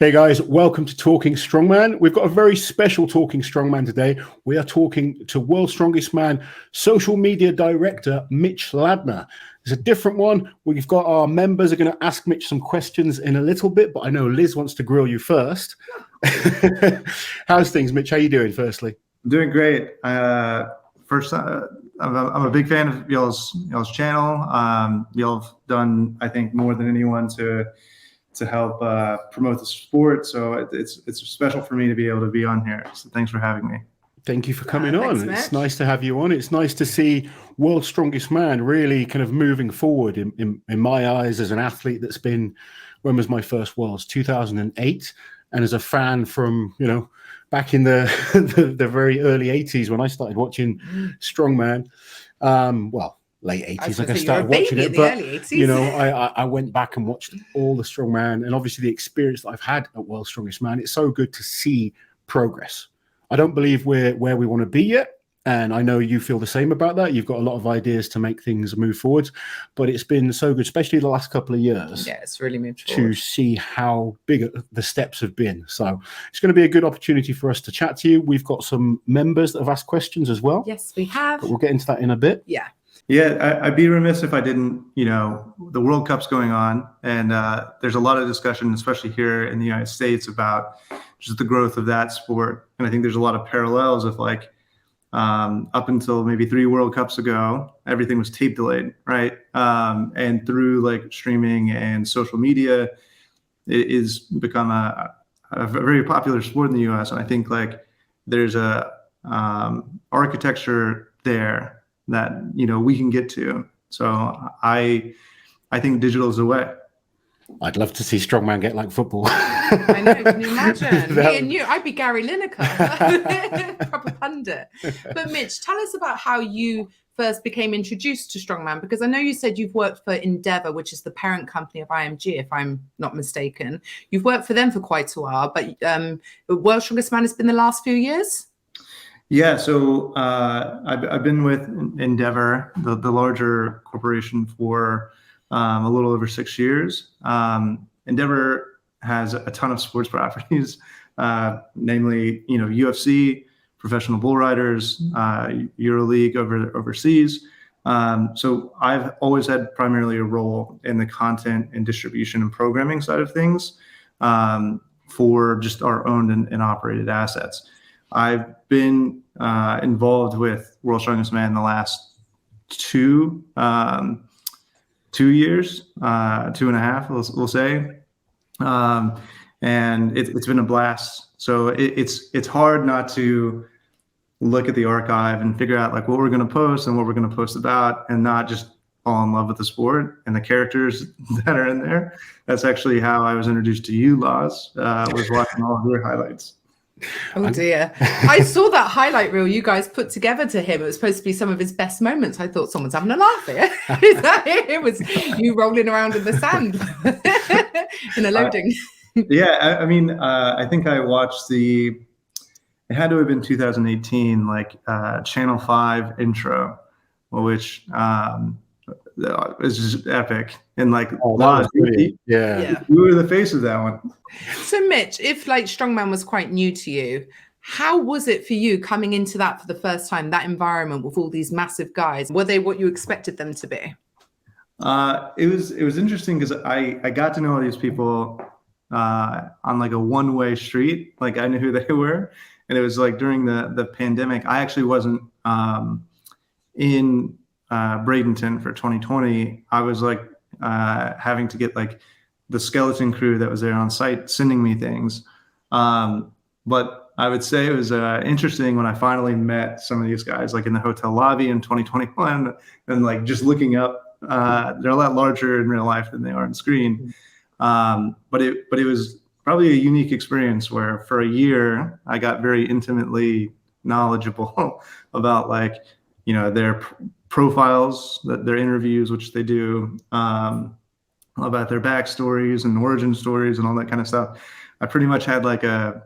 Hey guys, welcome to Talking Strongman. We've got a very special Talking Strongman today. We are talking to World's Strongest Man social media director, Mitch Ladner. It's a different one. We've got our members are going to ask Mitch some questions in a little bit, but I know Liz wants to grill you first. How's things, Mitch? How you doing, firstly? I'm doing great. First, I'm a big fan of y'all's channel. Y'all have done, I think, more than anyone to help promote the sport. So it's special for me to be able to be on here. So thanks for having me. Thank you for coming on. Thanks, It's nice to have you on. It's nice to see World's Strongest Man really kind of moving forward in my eyes as an athlete that's been, when was my first Worlds? 2008. And as a fan from, back in the very early 80s when I started watching Strongman, late 80s, like I started watching it, but I went back and watched all the Strongman, and obviously the experience that I've had at World's Strongest Man. It's so good to see progress. I don't believe we're where we want to be yet, and I know you feel the same about that. You've got a lot of ideas to make things move forward, but it's been so good, especially the last couple of years. Yeah, it's really moved to forward. see how big the steps have been. So it's going to be a good opportunity for us to chat to you. We've got some members that have asked questions as well. Yes, we have. But we'll get into that in a bit. Yeah, I'd be remiss if I didn't, the World Cup's going on, and there's a lot of discussion, especially here in the United States, about just the growth of that sport. And I think there's a lot of parallels of up until maybe 3 World Cups ago, everything was tape delayed, right? And through streaming and social media, it is become a very popular sport in the US. And I think there's a architecture there that we can get to. So I think digital is the way. I'd love to see Strongman get like football. I know, can you imagine? Me and you, I'd be Gary Lineker, proper pundit. But Mitch, tell us about how you first became introduced to Strongman, because I know you said you've worked for Endeavor, which is the parent company of IMG, if I'm not mistaken. You've worked for them for quite a while, but World's Strongest Man has been the last few years? Yeah, so I've been with Endeavor, the larger corporation, for a little over 6 years. Endeavor has a ton of sports properties, namely, UFC, professional bull riders, EuroLeague overseas. So I've always had primarily a role in the content and distribution and programming side of things for just our owned and operated assets. I've been involved with World's Strongest Man the last 2 years, 2.5, we'll say. And it's been a blast. So it's hard not to look at the archive and figure out what we're going to post and what we're going to post about, and not just fall in love with the sport and the characters that are in there. That's actually how I was introduced to you, Loz, was watching all of your highlights. Oh dear. I saw that highlight reel you guys put together to him. It was supposed to be some of his best moments. I thought someone's having a laugh here. Is that it? It was you rolling around in the sand in a loading. I think I watched it had to have been 2018, Channel 5 intro, which is just epic. And you were the face of that one. So Mitch, if Strongman was quite new to you, how was it for you coming into that for the first time, that environment with all these massive guys? Were they what you expected them to be? It was interesting because I got to know all these people on a one-way street. I knew who they were. And it was during the pandemic. I actually wasn't in Bradenton for 2020. I was having to get the skeleton crew that was there on site sending me things. But I would say it was interesting when I finally met some of these guys in the hotel lobby in 2021, and just looking up, they're a lot larger in real life than they are on screen. But it was probably a unique experience where for a year I got very intimately knowledgeable about their profiles, their interviews, which they do, about their backstories and origin stories and all that kind of stuff. I pretty much had I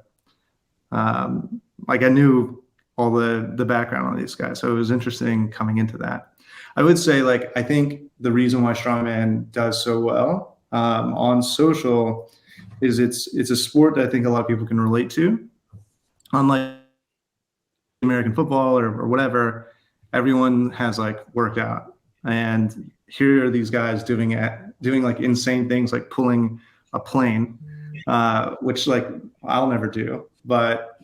knew all the background on these guys. So it was interesting coming into that. I would say I think the reason why Strongman does so well on social is it's a sport that I think a lot of people can relate to. Unlike American football or whatever, everyone has like worked out, and here are these guys doing like insane things, like pulling a plane, which like I'll never do, but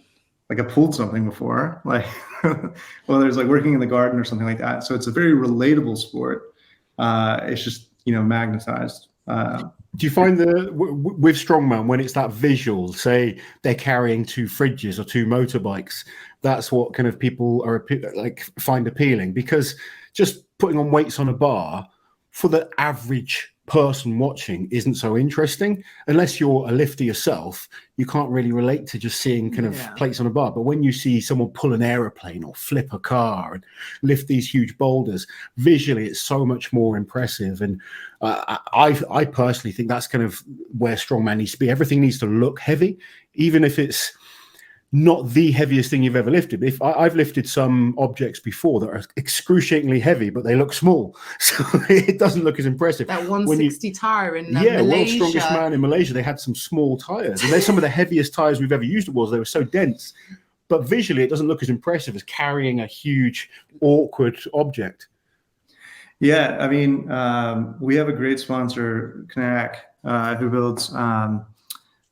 like I pulled something before, like well, there's like working in the garden or something like that. So it's a very relatable sport. It's just, magnetized. Do you find with strongman, when it's that visual, say they're carrying 2 fridges or 2 motorbikes, that's what kind of people are like find appealing? Because just putting on weights on a bar for the average person watching isn't so interesting unless you're a lifter yourself. You can't really relate to just seeing kind of plates on a bar. But when you see someone pull an aeroplane or flip a car and lift these huge boulders, visually it's so much more impressive. And I personally think that's kind of where strongman needs to be. Everything needs to look heavy, even if it's not the heaviest thing you've ever lifted. If I've lifted some objects before that are excruciatingly heavy, but they look small, so it doesn't look as impressive. That 160 tire in Malaysia. World's Strongest Man in Malaysia, they had some small tires, and they're some of the heaviest tires we've ever used. They were so dense, but visually it doesn't look as impressive as carrying a huge, awkward object. Yeah, I mean, we have a great sponsor, Knack, who builds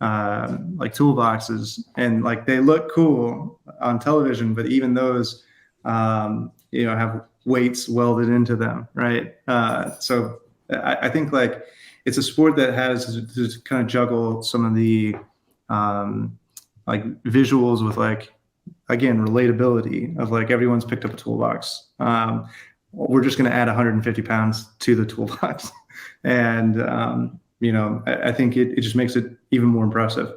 like toolboxes, and like they look cool on television, but even those have weights welded into them, right? So I think like it's a sport that has to kind of juggle some of the like visuals with, like, again, relatability of like everyone's picked up a toolbox. We're just going to add 150 pounds to the toolbox, and I think it just makes it even more impressive.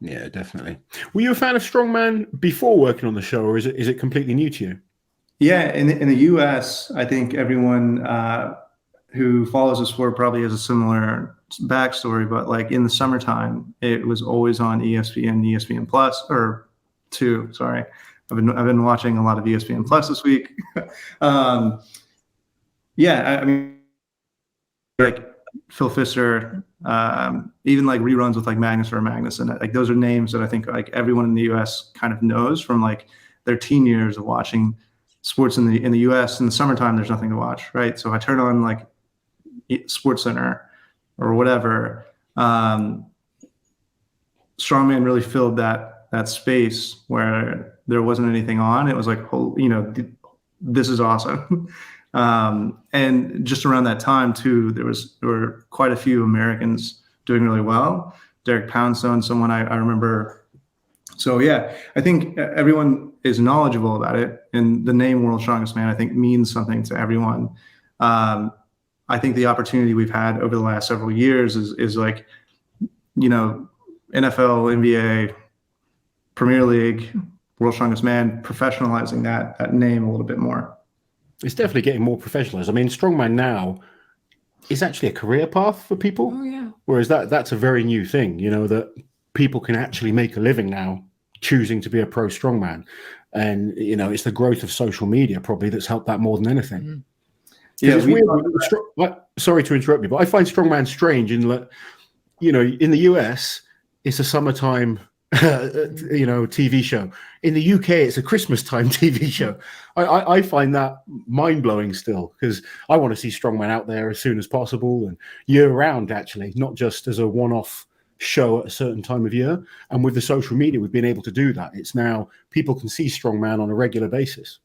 Yeah, definitely. Were you a fan of strongman before working on the show, or is it completely new to you? Yeah, in the U.S., I think everyone who follows the sport probably has a similar backstory. But like in the summertime, it was always on ESPN, ESPN Plus, or 2. Sorry, I've been watching a lot of ESPN Plus this week. Yeah, I mean, like Phil Fisher, even like reruns with like Magnus or Magnuson. Like those are names that I think like everyone in the U.S. kind of knows from like their teen years of watching sports in the U.S. In the summertime, there's nothing to watch, right? So if I turn on like Sports Center or whatever, strongman really filled that space where there wasn't anything on. It was like, oh, this is awesome. And just around that time too, there were quite a few Americans doing really well. Derek Poundstone, someone I remember. So yeah, I think everyone is knowledgeable about it, and the name World's Strongest Man, I think, means something to everyone. I think the opportunity we've had over the last several years is like, NFL, NBA, Premier League, World's Strongest Man, professionalizing that name a little bit more. It's definitely getting more professionalized. I mean, strongman now is actually a career path for people. Oh, yeah. Whereas that's a very new thing, that people can actually make a living now choosing to be a pro strongman. And, it's the growth of social media probably that's helped that more than anything. Mm-hmm. Yeah, it's weird. Sorry to interrupt you, but I find strongman strange in that, in the US, it's a summertime TV show. In the UK, it's a Christmas time TV show. I find that mind-blowing still, because I want to see strongman out there as soon as possible and year-round, actually, not just as a one-off show at a certain time of year. And with the social media, we've been able to do that. It's now people can see strongman on a regular basis.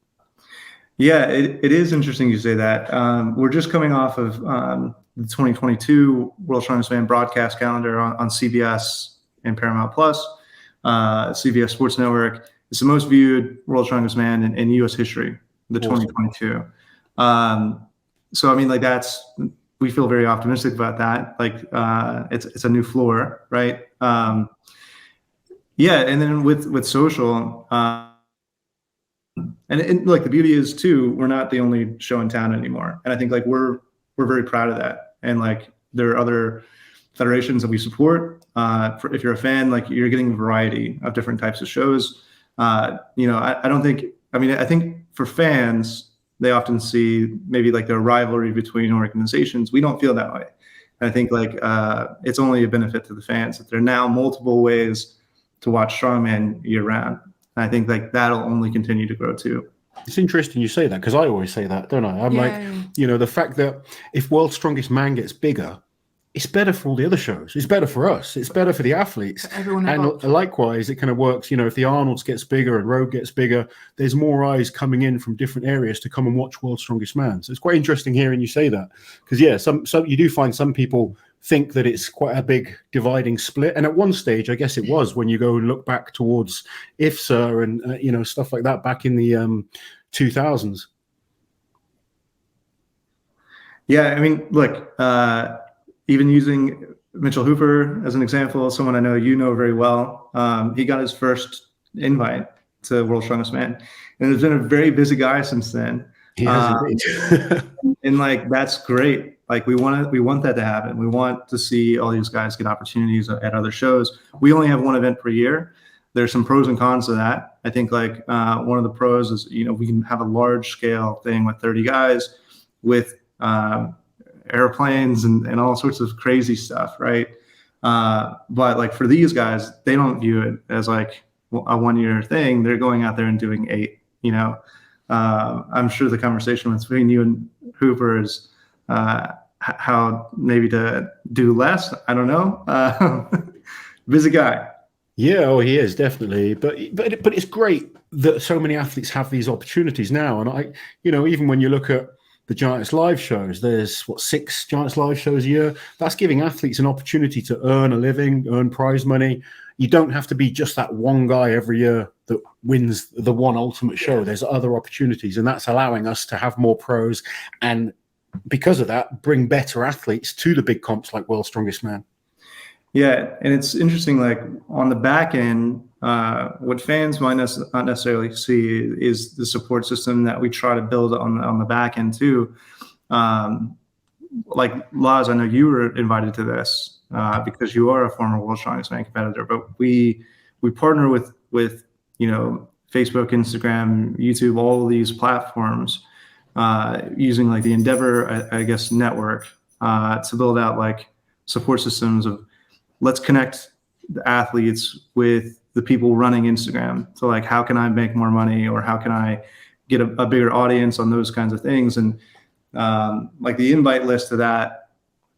Yeah, it is interesting you say that. We're just coming off of the 2022 World Strongest Man broadcast calendar on CBS and Paramount Plus. CBS Sports Network. It's the most viewed World's Strongest Man in U.S. history, the awesome. 2022. So I mean, like we feel very optimistic about that. Like it's a new floor, right? Yeah, and then with social, and like the beauty is too, we're not the only show in town anymore, and I think like we're very proud of that. And like there are other federations that we support. If you're a fan, like you're getting a variety of different types of shows. I don't think, I think for fans, they often see maybe like the rivalry between organizations. We don't feel that way. I think like it's only a benefit to the fans that there are now multiple ways to watch strongman year round. And I think like that'll only continue to grow too. It's interesting you say that, because I always say that, don't I? I'm like, you know, the fact that if World's Strongest Man gets bigger, it's better for all the other shows. It's better for us. It's better for the athletes. Everyone and involved. Likewise, it kind of works. You know, if the Arnold's gets bigger and Rogue gets bigger, there's more eyes coming in from different areas to come and watch World's Strongest Man. So it's quite interesting hearing you say that, because yeah, some you do find some people think that it's quite a big dividing split. And at one stage, I guess it was, when you go and look back towards IFSA and you know, stuff like that back in the 2000s. Yeah, I mean, look. Even using Mitchell Hooper as an example, someone I know you know very well, he got his first invite to World's Strongest Man, and has been a very busy guy since then. He has indeed. And like that's great. Like we want that to happen. We want to see all these guys get opportunities at other shows. We only have one event per year. There's some pros and cons to that. I think like one of the pros is, you know, we can have a large scale thing with 30 guys with airplanes and all sorts of crazy stuff, right? But like for these guys, they don't view it as like a 1 year thing. They're going out there and doing 8, you know. I'm sure the conversation between you and Hooper is how maybe to do less. I don't know. Busy guy. Yeah, oh, he is definitely. But it's great that so many athletes have these opportunities now. And I, you know, even when you look at the Giants live shows, there's 6 Giants live shows a year. That's giving athletes an opportunity to earn a living, earn prize money. You don't have to be just that one guy every year that wins the one ultimate show. There's other opportunities, and that's allowing us to have more pros, and because of that, bring better athletes to the big comps like World's Strongest Man. Yeah, and it's interesting, like on the back end, what fans might not necessarily see is the support system that we try to build on the back end too. Like Loz, I know you were invited to this because you are a former World's Strongest Man competitor, but we partner with you know, Facebook, Instagram, YouTube, all of these platforms using like the Endeavor, I guess, network to build out like support systems of let's connect the athletes with the people running Instagram. So like, how can I make more money, or how can I get a bigger audience on those kinds of things? And like the invite list to that,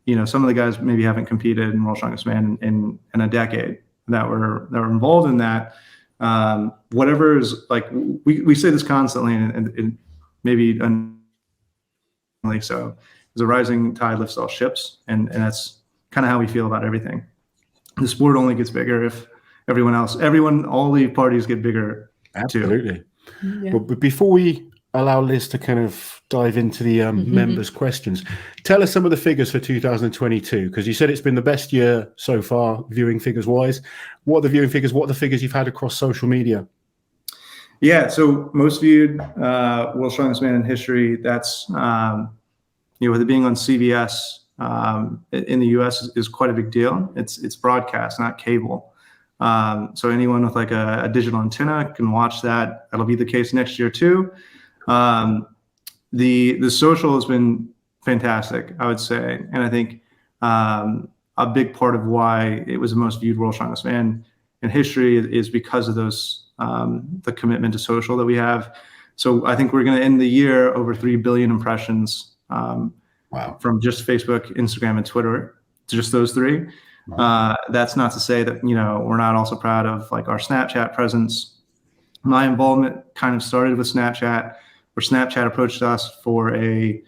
you know, some of the guys maybe haven't competed in World's Strongest Man in a decade that were involved in that. Whatever is like, we say this constantly, and maybe so, is a rising tide lifts all ships, and that's kind of how we feel about everything. The sport only gets bigger if all the parties get bigger. Absolutely. Too. Yeah. But before we allow Liz to kind of dive into the members' questions, tell us some of the figures for 2022, because you said it's been the best year so far, viewing figures wise. What are the viewing figures? What are the figures you've had across social media? Yeah, so most viewed World's Strongest Man in history. That's you know, with it being on CBS. In the US is quite a big deal. It's broadcast, not cable. So anyone with like a digital antenna can watch that. That'll be the case next year too. The social has been fantastic, I would say. And I think a big part of why it was the most viewed World's Strongest Man in history is because of those the commitment to social that we have. So I think we're going to end the year over 3 billion impressions. Wow. From just Facebook, Instagram, and Twitter, just those 3. Wow. That's not to say that, you know, we're not also proud of like our Snapchat presence. My involvement kind of started with Snapchat, where Snapchat approached us for a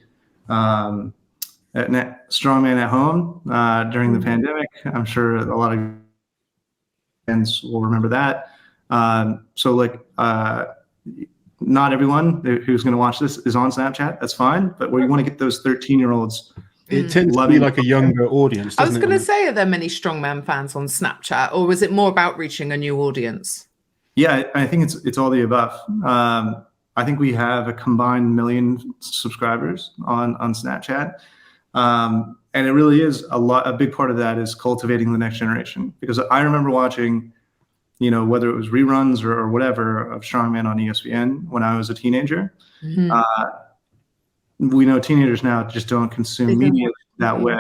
Strongman at home during the pandemic. I'm sure a lot of fans will remember that. So like, not everyone who's going to watch this is on Snapchat. That's fine, but we want to get those 13-year-olds. It tends to be like a younger audience. I was going to say, are there many Strongman fans on Snapchat, or was it more about reaching a new audience? Yeah, I think it's all the above. I think we have a combined 1 million subscribers on Snapchat, and it really is a big part of that is cultivating the next generation. Because I remember watching, you know, whether it was reruns or whatever of Strongman on ESPN when I was a teenager. We know teenagers now just don't consume media that way.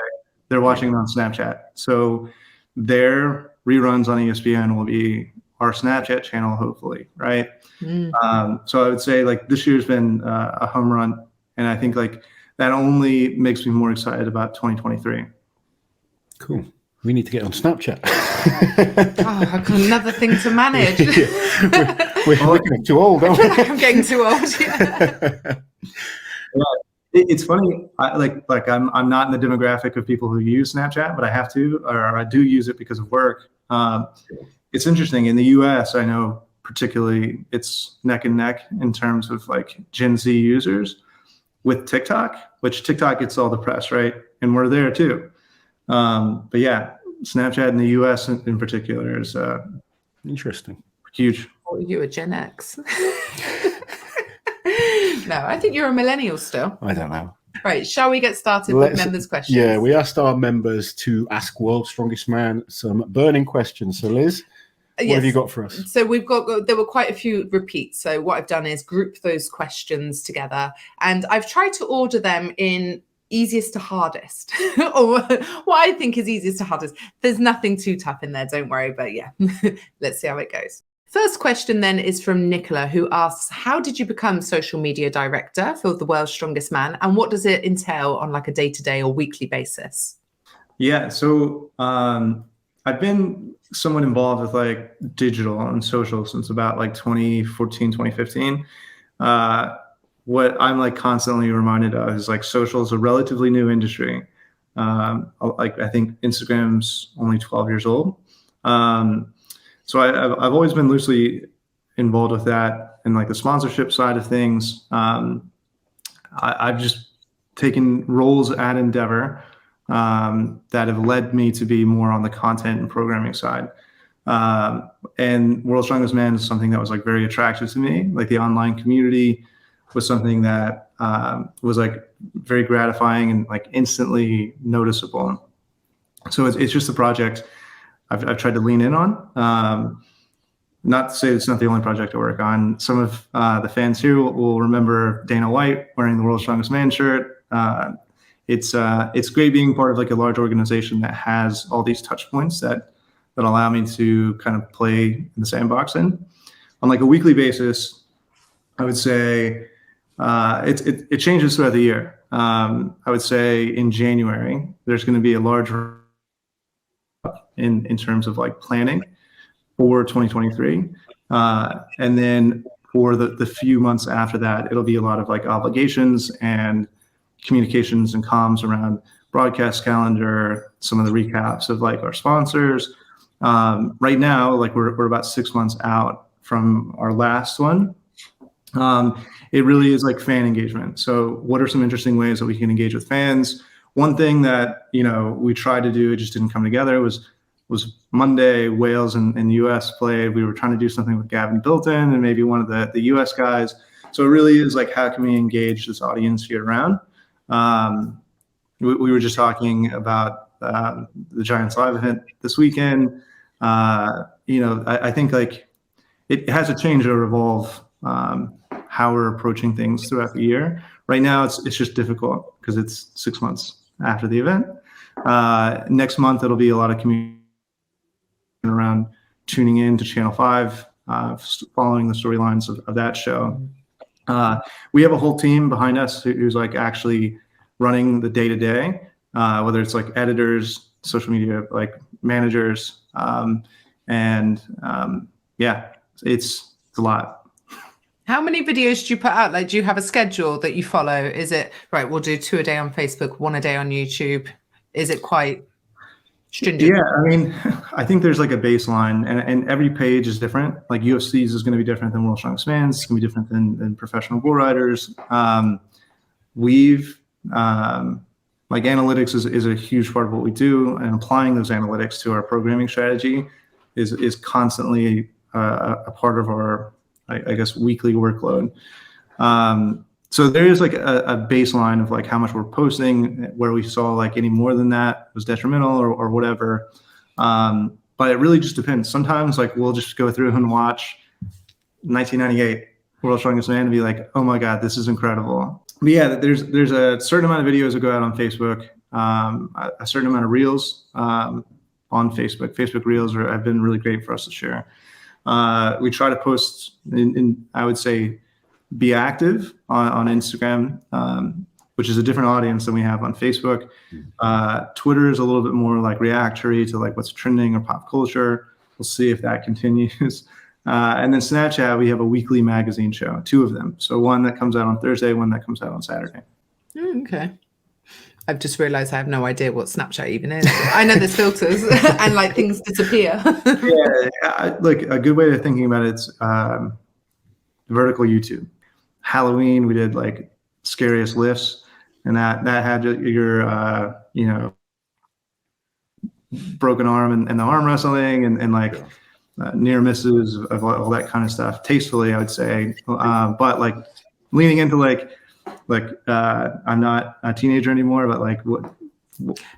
they're watching it on Snapchat. So their reruns on ESPN will be our Snapchat channel, hopefully, right? So I would say like this year's been a home run, and I think like that only makes me more excited about 2023. Cool. We need to get on Snapchat. Oh, I've got another thing to manage. We're getting too old, aren't we? I'm getting too old. Yeah. It's funny. I'm not in the demographic of people who use Snapchat, but I have to, or I do use it because of work. It's interesting in the U.S. I know particularly it's neck and neck in terms of like Gen Z users with TikTok, which TikTok gets all the press, right? And we're there too. But yeah, Snapchat in the U.S. in particular is interesting, huge. Or you a Gen X? No, I think you're a millennial still. I don't know. Right, shall we get started with members' questions? Yeah, we asked our members to ask World's Strongest Man some burning questions. So Liz, what have you got for us? So there were quite a few repeats. So what I've done is group those questions together, and I've tried to order them in easiest to hardest, or what I think is easiest to hardest. There's nothing too tough in there, don't worry, but yeah, let's see how it goes. First question then is from Nicola, who asks, how did you become social media director for the World's Strongest Man, and what does it entail on like a day-to-day or weekly basis? Yeah, so I've been somewhat involved with like digital and social since about like 2014, 2015. What I'm like constantly reminded of is like social is a relatively new industry. Like I think Instagram's only 12 years old. So I've always been loosely involved with that and like the sponsorship side of things. I've just taken roles at Endeavor that have led me to be more on the content and programming side. And World's Strongest Man is something that was like very attractive to me. Like the online community was something that was like very gratifying and like instantly noticeable. So it's just a project I've tried to lean in on. Not to say it's not the only project I work on. Some of the fans here will remember Dana White wearing the World's Strongest Man shirt. It's great being part of like a large organization that has all these touch points that allow me to kind of play in the sandbox in. On like a weekly basis, I would say it changes throughout the year. I would say in January, there's going to be a large in terms of like planning for 2023. And then for the few months after that, it'll be a lot of like obligations and communications and comms around broadcast calendar, some of the recaps of like our sponsors. Right now, like we're about 6 months out from our last one. It really is like fan engagement. So what are some interesting ways that we can engage with fans? One thing that, we tried to do, it just didn't come together, was Monday, Wales and the US played. We were trying to do something with Gavin Bilton and maybe one of the US guys. So it really is like, how can we engage this audience year round? We were just talking about the Giants Live event this weekend. I think like it has to change or evolve how we're approaching things throughout the year. Right now, it's just difficult because it's 6 months after the event. Next month, it'll be a lot of communication around tuning in to Channel 5, following the storylines of that show. We have a whole team behind us who's like actually running the day-to-day, whether it's like editors, social media like managers, it's a lot. How many videos do you put out? Like, do you have a schedule that you follow? Is it right? We'll do 2 a day on Facebook, 1 a day on YouTube. Is it quite stringent? Yeah, I mean, I think there's like a baseline, and every page is different. Like UFC's is going to be different than World's Strongest Man's. It's going to be different than professional bull riders. Like analytics is a huge part of what we do, and applying those analytics to our programming strategy is constantly a part of our, I guess, weekly workload. So there is like a baseline of like how much we're posting. Where we saw like any more than that was detrimental or whatever. But it really just depends. Sometimes like we'll just go through and watch 1998 World's Strongest Man and be like, oh my God, this is incredible. But yeah, there's a certain amount of videos that go out on Facebook. a certain amount of reels on Facebook. Facebook Reels have been really great for us to share. We try to post in I would say, be active on Instagram, which is a different audience than we have on Facebook. Twitter is a little bit more like reactory to like what's trending or pop culture. We'll see if that continues. And then Snapchat, we have a weekly magazine show, 2 of them. So one that comes out on Thursday, one that comes out on Saturday. Okay. I've just realized I have no idea what Snapchat even is. I know there's filters and like things disappear. Look, a good way of thinking about it is vertical YouTube. Halloween, we did like scariest lifts, and that had your broken arm and the arm wrestling and like near misses of all that kind of stuff. Tastefully, I would say, but like leaning into like I'm not a teenager anymore, but like what.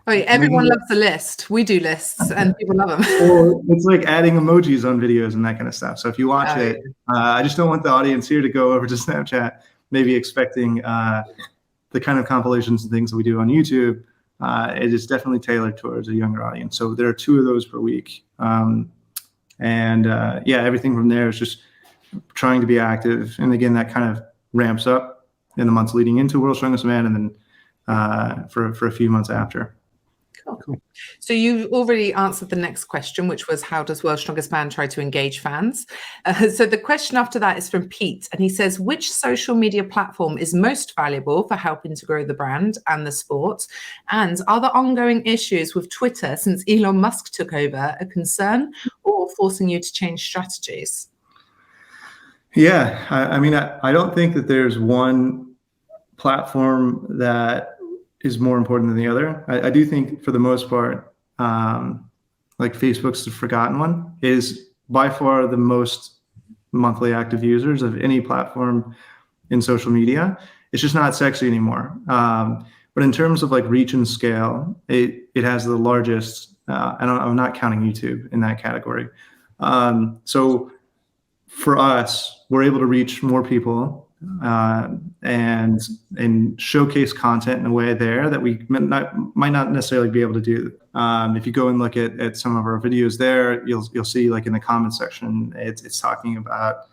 Everyone loves a list. We do lists, and people love them. Well, it's like adding emojis on videos and that kind of stuff. So if you watch it, I just don't want the audience here to go over to Snapchat, maybe expecting the kind of compilations and things that we do on YouTube. It is definitely tailored towards a younger audience. So there are 2 of those per week. Everything from there is just trying to be active. And again, that kind of ramps up in the months leading into World's Strongest Man, and then for a few months after. Cool. So you already answered the next question, which was, how does World's Strongest Man try to engage fans? So the question after that is from Pete, and he says, which social media platform is most valuable for helping to grow the brand and the sport? And are the ongoing issues with Twitter since Elon Musk took over a concern, or forcing you to change strategies? Yeah, I mean, I don't think that there's one platform that is more important than the other. I do think for the most part, like Facebook's the forgotten one, is by far the most monthly active users of any platform in social media. It's just not sexy anymore. But in terms of like reach and scale, it has the largest, and I'm not counting YouTube in that category. So for us, we're able to reach more people and showcase content in a way there that we might not necessarily be able to do. If you go and look at some of our videos there, you'll see like in the comment section, it's talking about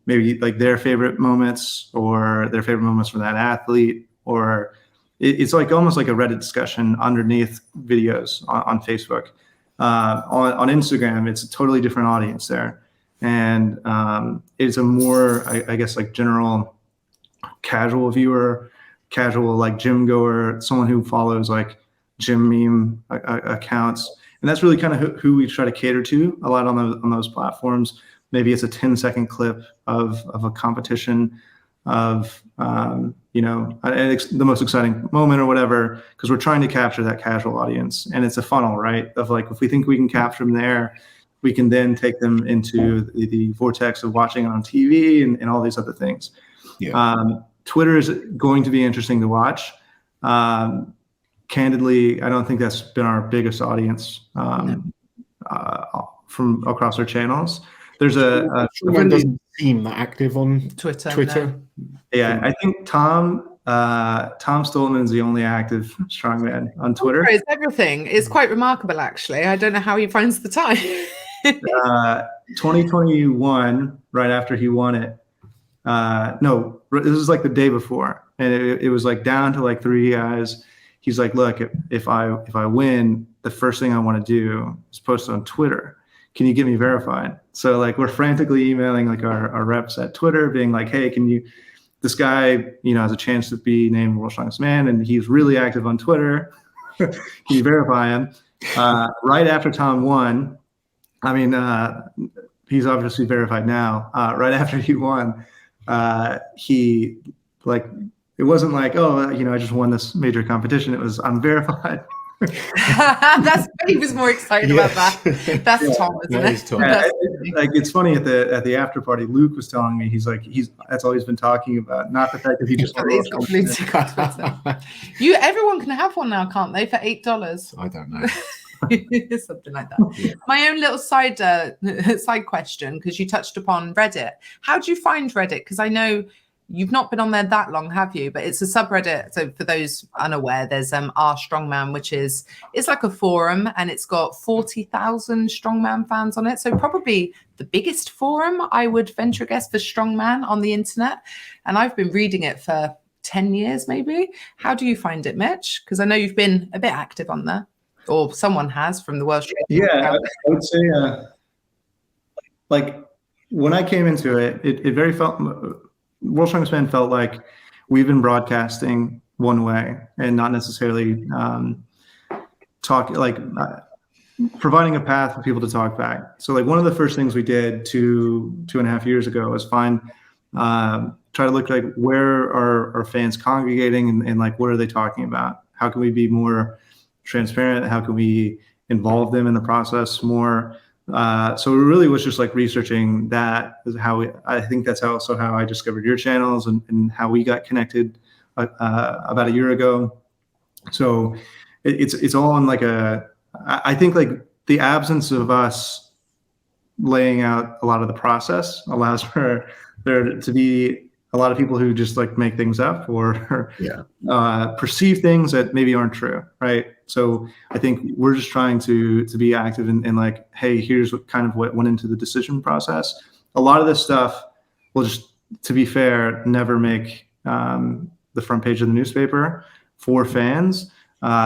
maybe like their favorite moments or their favorite moments from that athlete, or it's like almost like a Reddit discussion underneath videos on Facebook. On Instagram, it's a totally different audience there. And it's a more, I guess, like general casual viewer, casual like gym goer, someone who follows like gym meme accounts. And that's really kind of who we try to cater to a lot on those platforms. Maybe it's a 10-second clip of a competition of, the most exciting moment or whatever, because we're trying to capture that casual audience. And it's a funnel, right? Of like, if we think we can capture them there, we can then take them into the vortex of watching on TV and all these other things. Yeah. Twitter is going to be interesting to watch. Candidly, I don't think that's been our biggest audience from across our channels. There's Strongman doesn't seem that active on Twitter. No. Yeah, I think Tom Stolman is the only active strongman on Twitter. It's everything. It's quite remarkable, actually. I don't know how he finds the time. 2021, right after he won it. No, this was like the day before, and it was like down to like 3 guys. He's like, look, if I win, the first thing I want to do is post on Twitter. Can you get me verified? So like we're frantically emailing like our reps at Twitter, being like, hey, this guy, has a chance to be named World's Strongest Man, and he's really active on Twitter. Can you verify him? Right after Tom won, I mean, he's obviously verified now. Right after he won, he like, it wasn't like, oh, I just won this major competition. It was, I'm verified. He was more excited about that. That's Tom, isn't it? Tom. Like it's funny at the after party, Luke was telling me that's all he's been talking about, not the fact that he just everyone can have one now, can't they, for $8? I don't know. Something like that. Yeah. My own little side question, because you touched upon Reddit. How do you find Reddit? Because I know you've not been on there that long, have you? But it's a subreddit. So for those unaware, there's R Strongman, which it's like a forum, and it's got 40,000 Strongman fans on it. So probably the biggest forum, I would venture a guess, for Strongman on the internet. And I've been reading it for 10 years, maybe. How do you find it, Mitch? Because I know you've been a bit active on there, or someone has from the World Strongman. Yeah, I would say, like, when I came into it, it very felt, World Strongest Man felt like we've been broadcasting one way and not necessarily providing a path for people to talk back. So like one of the first things we did 2.5 years ago was try to look like where are our fans congregating and like what are they talking about? How can we be more transparent? How can we involve them in the process more? So it really was just like researching that is how I think that's how I discovered your channels and how we got connected about a year ago. So it's all in like I think like the absence of us laying out a lot of the process allows for there to be a lot of people who just like make things up or perceive things that maybe aren't true, right? So I think we're just trying to be active in like, hey, here's what went into the decision process. A lot of this stuff will just, to be fair, never make the front page of the newspaper for fans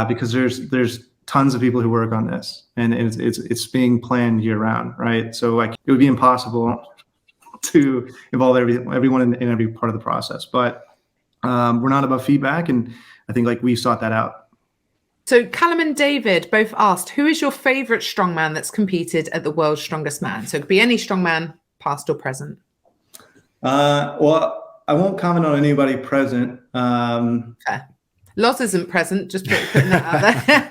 because there's tons of people who work on this and it's being planned year round, right? So like it would be impossible to involve everyone in every part of the process, but we're not above feedback, and I think like we sought that out. So Callum and David both asked, who is your favorite strongman that's competed at the World's Strongest Man? So it could be any strongman, past or present. Well, I won't comment on anybody present. Fair. Loz isn't present, just putting that out there.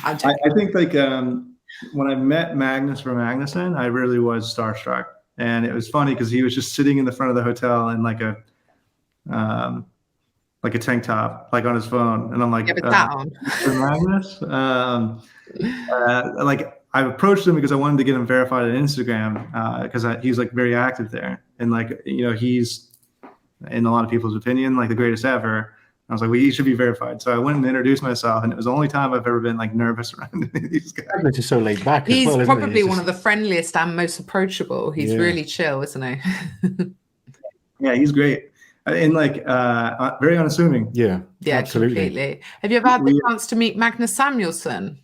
I think like when I met Magnus from Magnuson, I really was starstruck. And it was funny because he was just sitting in the front of the hotel in like a tank top, like on his phone. And I'm like, Magnus? Like I approached him because I wanted to get him verified on Instagram because he's like very active there. And like, you know, he's in a lot of people's opinion, like the greatest ever. I was like, well, he should be verified. So I went and introduced myself, and it was the only time I've ever been like nervous around these guys. Mitch is so laid back. He's as well, probably one of the friendliest and most approachable. He's really chill, isn't he? Yeah, he's great. And like very unassuming. Yeah, absolutely. Completely. Have you ever had the chance to meet Magnus Samuelsson?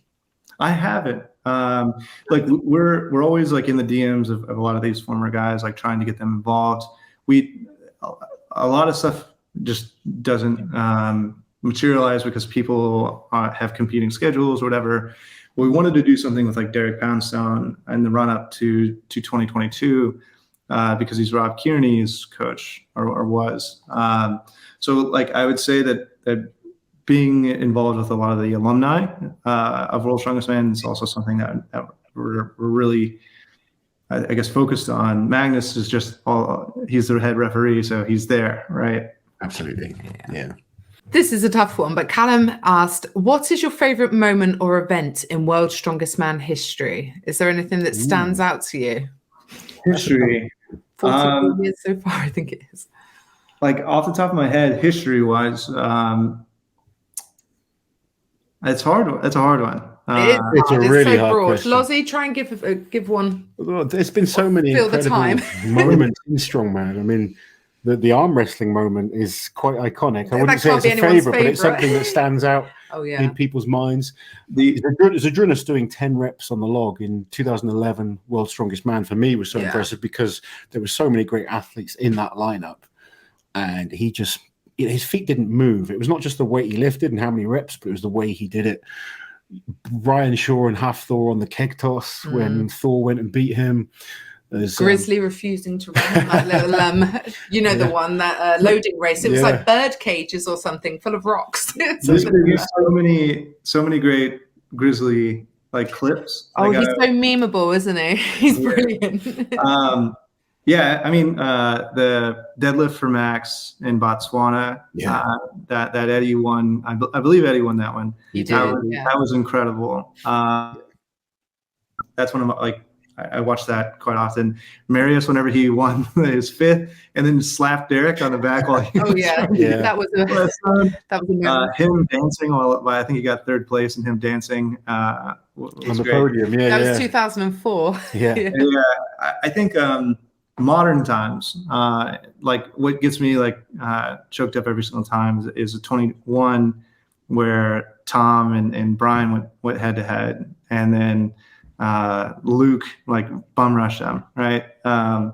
I haven't. Like we're always like in the DMs of a lot of these former guys, like trying to get them involved. A lot of stuff just doesn't materialize because people have competing schedules or whatever. We wanted to do something with like Derek Poundstone in the run up to 2022 because he's Rob Kearney's coach or was. So like I would say that being involved with a lot of the alumni of World's Strongest Man is also something that we're really, I guess, focused on. Magnus is just he's the head referee, so he's there, right? Absolutely. Yeah. This is a tough one, but Callum asked, what is your favorite moment or event in World's Strongest Man history? Is there anything that stands out to you? History. 44 years so far, I think it is. Like off the top of my head, history-wise, it's hard. It's a hard one. It's a really hard question. Lozzie, try and give one. Well, there's been so many incredible moments in Strongman. I mean, the arm wrestling moment is quite iconic. I wouldn't say it's a favorite, but it's something that stands out in people's minds. Zadrunas doing 10 reps on the log in 2011 World's Strongest Man for me was so impressive because there were so many great athletes in that lineup, and he just his feet didn't move. It was not just the weight he lifted and how many reps, but it was the way he did it. Ryan Shaw and Half Thor on the keg toss when Thor went and beat him. Grizzly refusing to run that little, the one that loading race. It was like bird cages or something full of rocks. There's so many great Grizzly like clips. Oh, he's so memeable, isn't he? He's brilliant. I mean, the deadlift for Max in Botswana, that Eddie won. I believe Eddie won that one. He did. That was incredible. That's one of my, like, I watched that quite often. Marius, whenever he won his 5th, and then slapped Derek on the back while he was that was a moment. Him dancing while I think he got 3rd place, and him dancing on the great. podium. That was 2004. Yeah, I think modern times, like what gets me like choked up every single time is a 21 where Tom and Brian went head to head, and then Luke like bum rushed them, right? I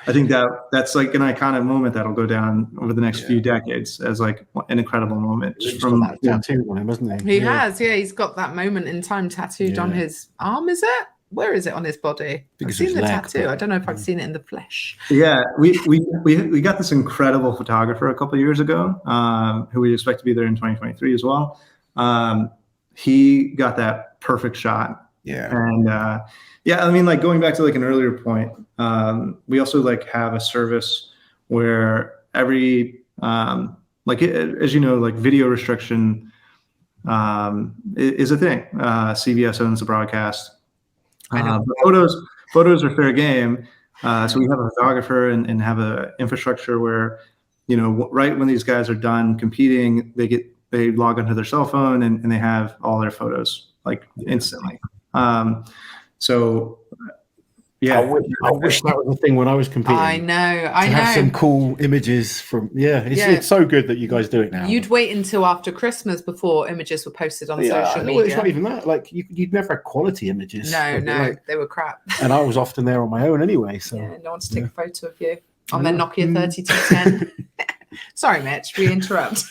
think that's like an iconic moment that'll go down over the next few decades as like an incredible moment. He's got that tattoo on him, hasn't he? He has, he's got that moment in time tattooed on his arm, is it? Where is it on his body? I've seen the tattoo. I don't know if I've seen it in the flesh. Yeah, we got this incredible photographer a couple of years ago, who we expect to be there in 2023 as well. He got that perfect shot. Yeah. And I mean, like going back to like an earlier point, we also like have a service where every like as you know, like video restriction is a thing. CBS owns the broadcast. Photos are fair game. So we have a photographer and have a infrastructure where, you know, right when these guys are done competing, they log onto their cell phone and they have all their photos like instantly. So yeah, I wish that was the thing when I was competing. I know. Have some cool images from it's so good that you guys do it now. You'd wait until after Christmas before images were posted on social media. Well, it's not even that. Like you'd never had quality images. No, they were crap. And I was often there on my own anyway. So no one to take a photo of you on their Nokia 3210. Sorry, Mitch, we interrupt.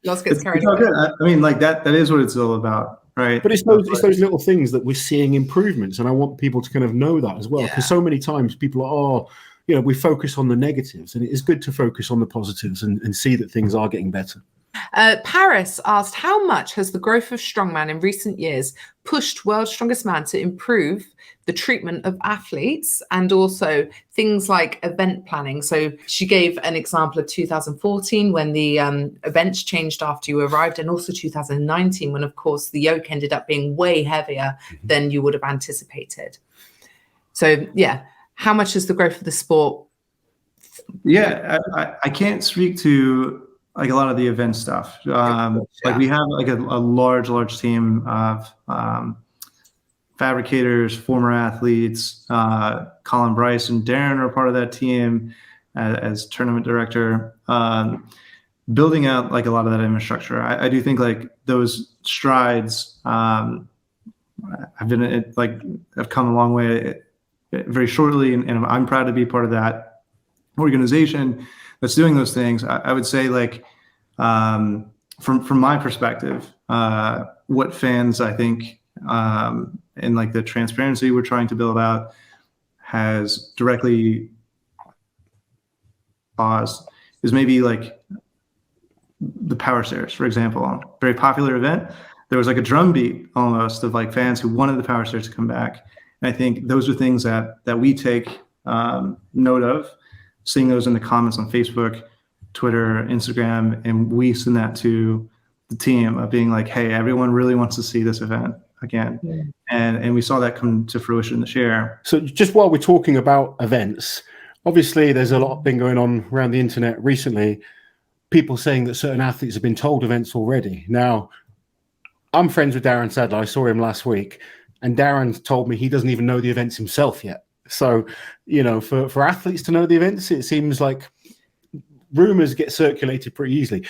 Loz gets carried away. I mean, like that is what it's all about. Right. But it's those little things that we're seeing improvements, and I want people to kind of know that as well, because so many times people are, we focus on the negatives, and it is good to focus on the positives and see that things are getting better. Paris asked, how much has the growth of Strongman in recent years pushed World's Strongest Man to improve the treatment of athletes and also things like event planning? So she gave an example of 2014 when the events changed after you arrived, and also 2019 when, of course, the yoke ended up being way heavier than you would have anticipated. So, how much is the growth of the sport? Yeah, I can't speak to like a lot of the event stuff. Like we have like a large team of fabricators, former athletes. Colin, Bryce, and Darren are part of that team as tournament director, building out like a lot of that infrastructure. I do think like those strides have come a long way very shortly, and I'm proud to be part of that organization that's doing those things. I would say like from my perspective, what fans I think and like the transparency we're trying to build out has directly caused is maybe like the power stairs, for example, very popular event. There was like a drumbeat almost of like fans who wanted the power stairs to come back. And I think those are things that we take note of, seeing those in the comments on Facebook, Twitter, Instagram, and we send that to the team of being like, hey, everyone really wants to see this event again. Yeah. And we saw that come to fruition this year. So just while we're talking about events, obviously there's a lot been going on around the internet recently, people saying that certain athletes have been told events already. Now, I'm friends with Darren Sadler. I saw him last week, and Darren told me he doesn't even know the events himself yet. So, for athletes to know the events, it seems like rumors get circulated pretty easily.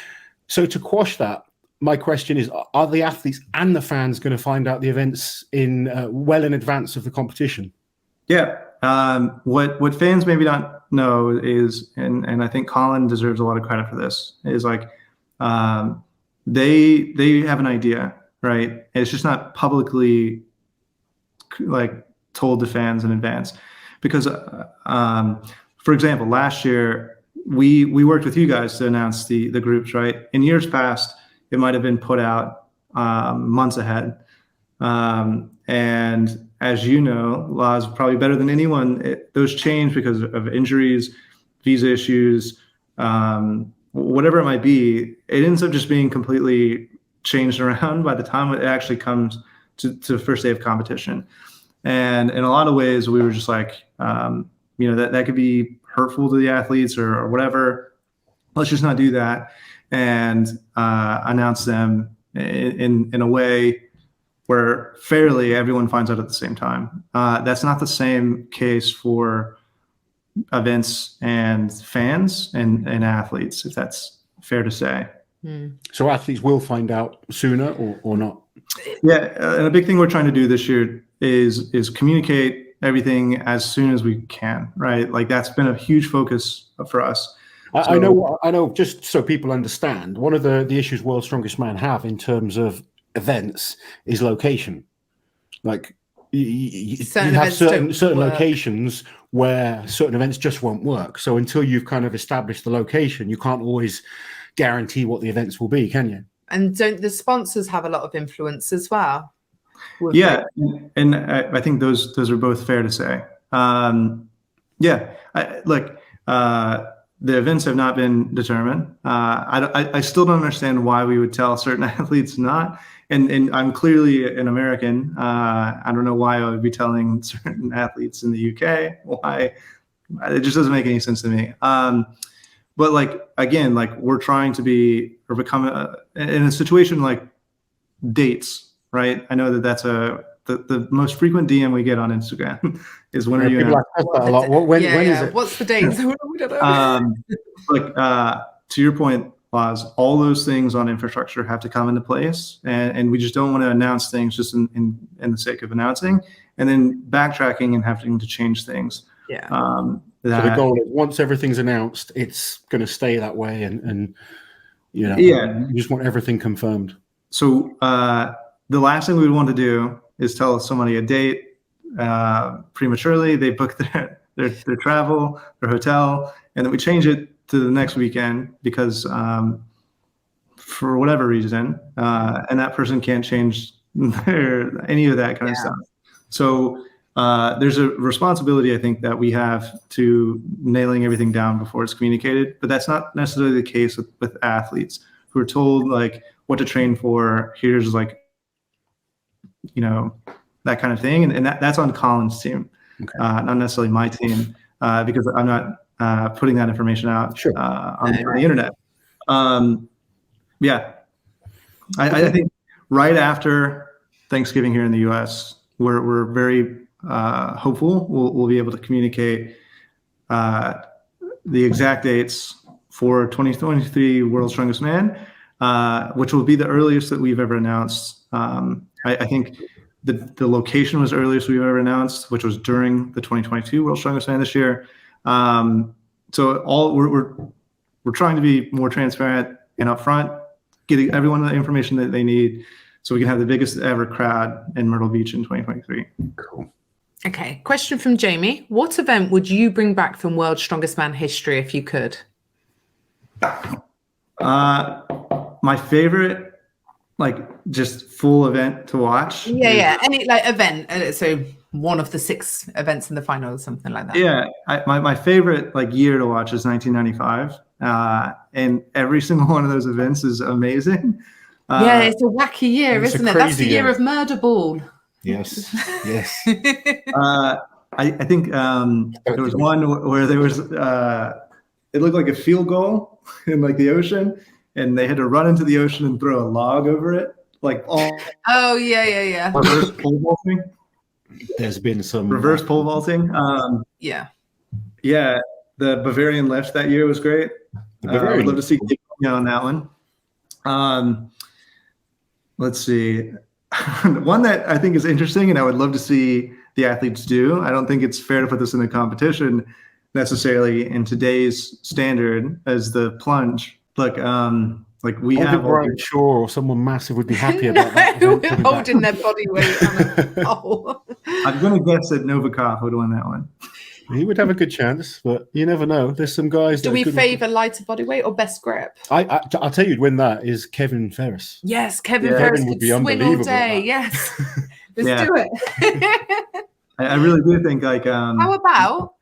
So to quash that, my question is, are the athletes and the fans going to find out the events well in advance of the competition? Yeah. What fans maybe not know is, and I think Colin deserves a lot of credit for this, is like they have an idea, right? And it's just not publicly like told to fans in advance. Because, for example, last year we worked with you guys to announce the groups, right? In years past, it might have been put out months ahead. And as you know, Loz, probably better than anyone, those change because of injuries, visa issues, whatever it might be. It ends up just being completely changed around by the time it actually comes to the first day of competition. And in a lot of ways, we were just like, that could be hurtful to the athletes or whatever. Let's just not do that, and announce them in a way where fairly everyone finds out at the same time. That's not the same case for events and fans and athletes, if that's fair to say. So athletes will find out sooner or not? Yeah, and a big thing we're trying to do this year is communicate everything as soon as we can, right? Like that's been a huge focus for us. I know. Just so people understand, one of the issues World's Strongest Man have in terms of events is location. Like you have certain locations where certain events just won't work. So until you've kind of established the location, you can't always guarantee what the events will be, can you? And don't the sponsors have a lot of influence as well? Yeah, and I think those are both fair to say. The events have not been determined. I still don't understand why we would tell certain athletes not. And I'm clearly an American. I don't know why I would be telling certain athletes in the UK why. It just doesn't make any sense to me. But like, again, like we're trying to be or become in a situation like dates, right? I know that's the most frequent DM we get on Instagram is when are you people ask that a lot. When is it? What's the date? We don't know. To your point, Loz, all those things on infrastructure have to come into place, and we just don't want to announce things just in the sake of announcing and then backtracking and having to change things. Yeah. So the goal is once everything's announced, it's going to stay that way, and you just want everything confirmed. So the last thing we would want to do is tell somebody a date prematurely. They book their travel, their hotel, and then we change it to the next weekend because for whatever reason, and that person can't change any of that kind of stuff. So there's a responsibility, I think, that we have to nailing everything down before it's communicated, but that's not necessarily the case with athletes who are told like what to train for. Here's like, that kind of thing. And that's on Colin's team, not necessarily my team, because I'm not putting that information out on the internet. I think right after Thanksgiving here in the US, we're very hopeful we'll be able to communicate the exact dates for 2023 World's Strongest Man, which will be the earliest that we've ever announced. I think the location was earliest we've ever announced, which was during the 2022 World's Strongest Man this year. So we're trying to be more transparent and upfront, getting everyone the information that they need, so we can have the biggest ever crowd in Myrtle Beach in 2023. Cool. Okay, question from Jamie. What event would you bring back from World's Strongest Man history if you could? My favorite, like just full event to watch. Yeah. Any like event. So one of the 6 events in the final or something like that. Yeah. My favorite like year to watch is 1995. And every single one of those events is amazing. It's a wacky year, isn't it? That's the year of Murder Ball. Yes. I think there was one where there was it looked like a field goal in like the ocean, and they had to run into the ocean and throw a log over it, like yeah. Reverse pole vaulting. There's been some reverse pole vaulting. Yeah. The Bavarian lift that year was great. I would love to see on that one. Let's see. One that I think is interesting and I would love to see the athletes do. I don't think it's fair to put this in a competition necessarily in today's standard as the plunge. Like we have Brian Shaw or someone massive would be happy about that. We're holding their body weight on a pole. I'm going to guess that Novikov would win that one. He would have a good chance, but you never know. There's some guys. Do we favour lighter body weight or best grip? I'll tell you, who'd win that is Kevin Ferris. Yes, Kevin Ferris could swing all day. Yes, let's do it. I really do think like. How about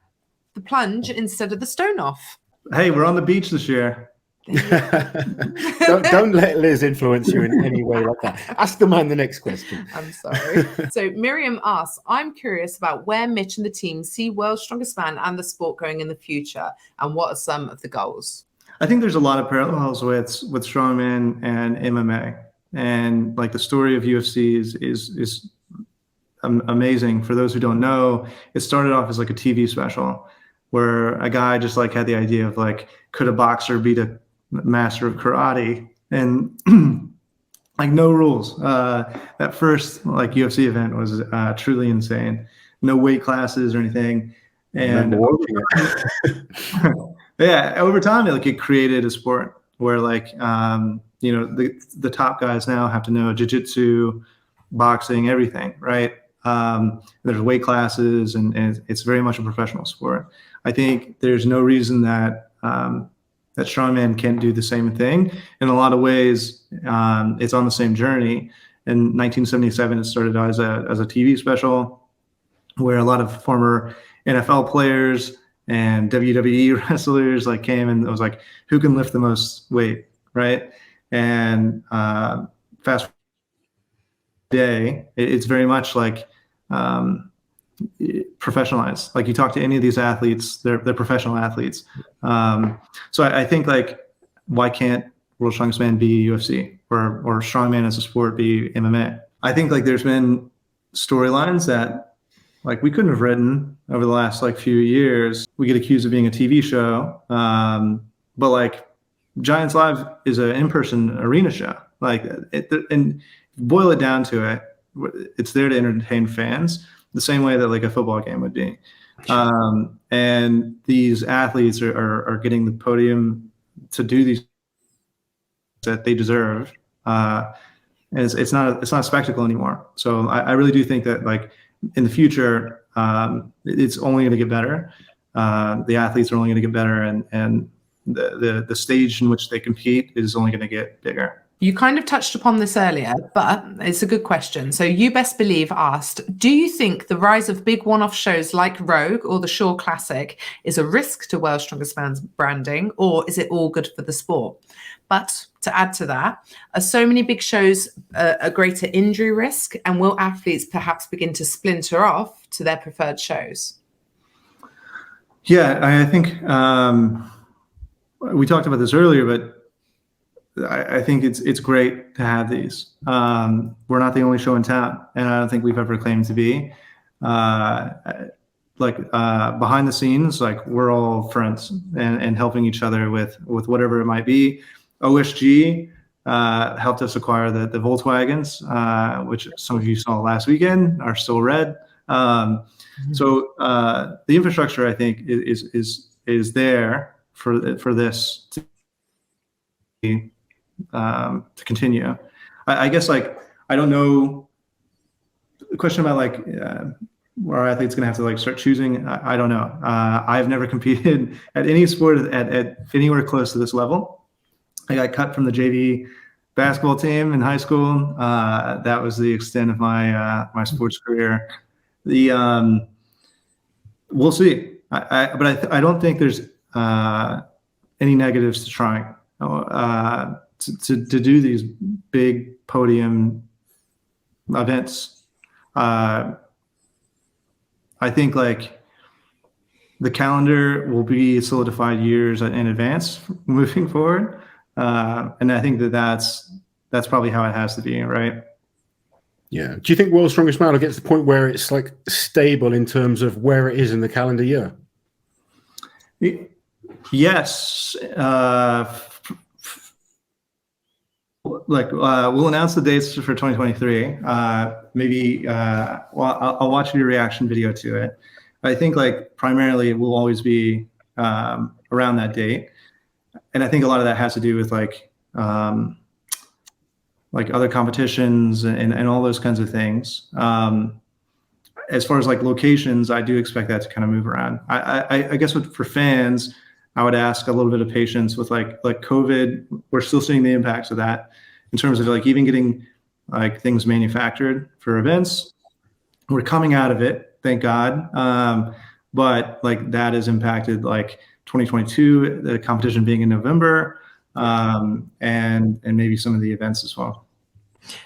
the plunge instead of the stone off? Hey, we're on the beach this year. Don't let Liz influence you in any way like that. Ask the man the next question. I'm sorry. So Miriam asks, I'm curious about where Mitch and the team see World's Strongest Man and the sport going in the future, and what are some of the goals? I think there's a lot of parallels with Strongman and MMA, and like the story of UFC is amazing. For those who don't know, it started off as like a TV special where a guy just like had the idea of like, could a boxer beat a master of karate? And like no rules. That first like UFC event was truly insane. No weight classes or anything. And yeah, over time, it created a sport where like, the top guys now have to know jiu-jitsu, boxing, everything, right? There's weight classes and it's very much a professional sport. I think there's no reason that that Strongman can't do the same thing. In a lot of ways, it's on the same journey. In 1977, it started as a TV special where a lot of former NFL players and WWE wrestlers like came, and it was like, who can lift the most weight, right? And fast day, it's very much like professionalized. Like you talk to any of these athletes, they're professional athletes. So I think like, why can't World's Strongest Man be UFC or Strongman as a sport be MMA? I think like there's been storylines that like we couldn't have written over the last like few years. We get accused of being a TV show, but like Giants Live is an in-person arena show. Like and boil it down to it, it's there to entertain fans the same way that like a football game would be. And these athletes are getting the podium to do these that they deserve. And it's not a spectacle anymore. So I really do think that like in the future, it's only going to get better. The athletes are only going to get better, and the stage in which they compete is only going to get bigger. You kind of touched upon this earlier, but it's a good question. So You Best Believe asked, do you think the rise of big one-off shows like Rogue or the Shaw Classic is a risk to World's Strongest Man's branding, or is it all good for the sport? But to add to that, are so many big shows a greater injury risk, and will athletes perhaps begin to splinter off to their preferred shows? Yeah, I think we talked about this earlier, but I think it's great to have these. We're not the only show in town, and I don't think we've ever claimed to be. Behind the scenes, like we're all friends and helping each other with whatever it might be. OSG helped us acquire the Volkswagens, which some of you saw last weekend, are still red. So the infrastructure, I think, is there for this to continue. I guess like I don't know. The question about like are athletes going to have to like start choosing? I don't know. I've never competed at any sport at anywhere close to this level. I got cut from the JV basketball team in high school. That was the extent of my my sports career. We'll see. But I don't think there's any negatives to trying to do these big podium events. I think like the calendar will be solidified years in advance moving forward. And I think that's probably how it has to be, right? Yeah. Do you think World's Strongest Man will get to the point where it's like stable in terms of where it is in the calendar year? Yes. We'll announce the dates for 2023. Maybe I'll watch your reaction video to it. I think like primarily it will always be around that date. And I think a lot of that has to do with like other competitions and all those kinds of things. As far as like locations, I do expect that to kind of move around. I guess for fans, I would ask a little bit of patience with like COVID. We're still seeing the impacts of that in terms of like even getting like things manufactured for events. We're coming out of it, thank God. But like that has impacted like 2022, the competition being in November. and maybe some of the events as well.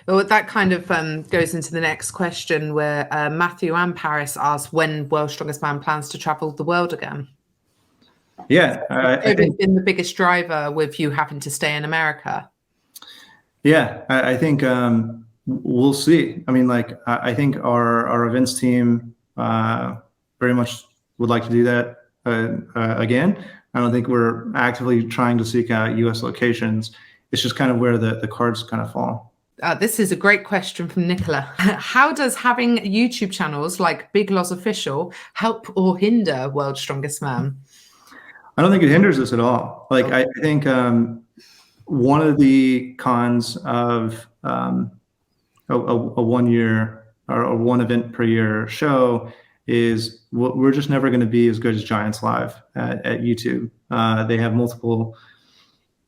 Well, that kind of goes into the next question, where Matthew and Paris asked when World's Strongest Man plans to travel the world again. Yeah, I think been the biggest driver with you having to stay in America. Yeah, I think we'll see. I mean, like I think our events team very much would like to do that again. I don't think we're actively trying to seek out U.S. locations. It's just kind of where the cards kind of fall. This is a great question from Nicola. How does having YouTube channels like Big Loz Official help or hinder World's Strongest Man? I don't think it hinders us at all. Like, I think one of the cons of a 1 year or one event per year show is we're just never going to be as good as Giants Live at YouTube. They have multiple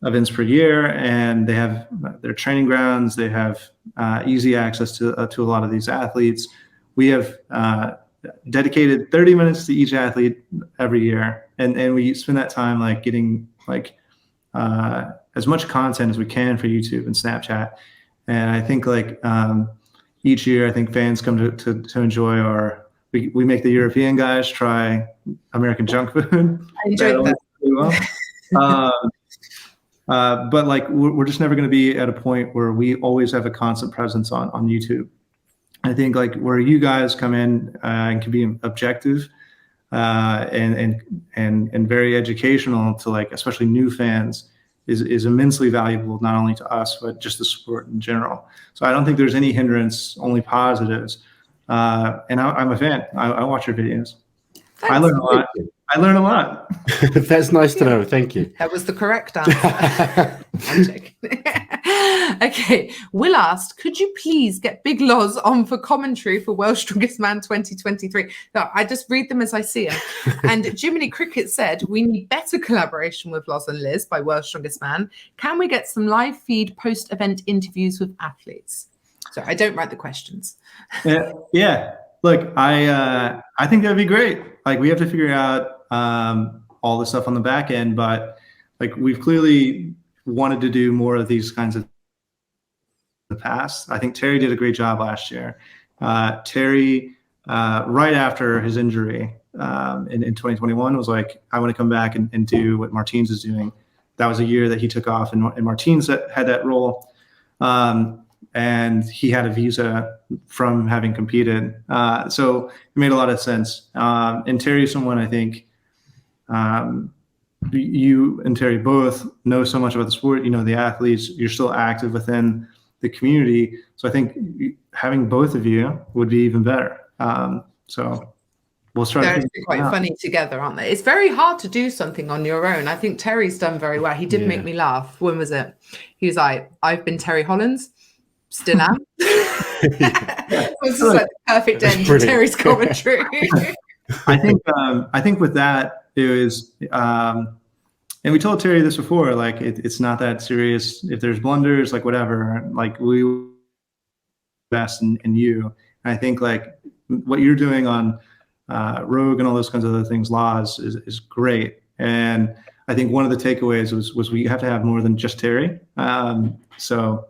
events per year, and they have their training grounds. They have easy access to a lot of these athletes. We have dedicated 30 minutes to each athlete every year, and we spend that time like getting like as much content as we can for YouTube and Snapchat. And I think like each year, I think fans come to enjoy our. We make the European guys try American junk food. I enjoyed that. Really well. But like we're just never going to be at a point where we always have a constant presence on YouTube. I think like where you guys come in and can be objective and very educational to like especially new fans is immensely valuable, not only to us but just the sport in general. So I don't think there's any hindrance, only positives. And I'm a fan. I watch your videos. Thanks. I learn a lot. I learn a lot. That's nice to know. Thank you. That was the correct answer. Okay. Will asked, could you please get Big Loz on for commentary for World's Strongest Man 2023? No, I just read them as I see them. And Jiminy Cricket said, we need better collaboration with Loz and Liz by World's Strongest Man. Can we get some live feed post-event interviews with athletes? So I don't write the questions. Yeah. Look, I think that'd be great. Like we have to figure out all the stuff on the back end, but like we've clearly wanted to do more of these kinds of the past. I think Terry did a great job last year. Terry, right after his injury in 2021, was like, I want to come back and do what Martins is doing. That was a year that he took off, and Martins had that role. And he had a visa from having competed. So it made a lot of sense. And Terry's someone I think you and Terry both know so much about the sport. You know the athletes. You're still active within the community. So I think having both of you would be even better. So we'll start. They're quite funny together, aren't they? It's very hard to do something on your own. I think Terry's done very well. He did make me laugh. When was it? He was like, I've been Terry Hollands. Still am. It was just like the perfect end to Terry's commentary. I think with that it was, and we told Terry this before. Like it's not that serious. If there's blunders, like whatever. Like we invest in you. And I think like what you're doing on Rogue and all those kinds of other things, Loz is great. And I think one of the takeaways was we have to have more than just Terry. So.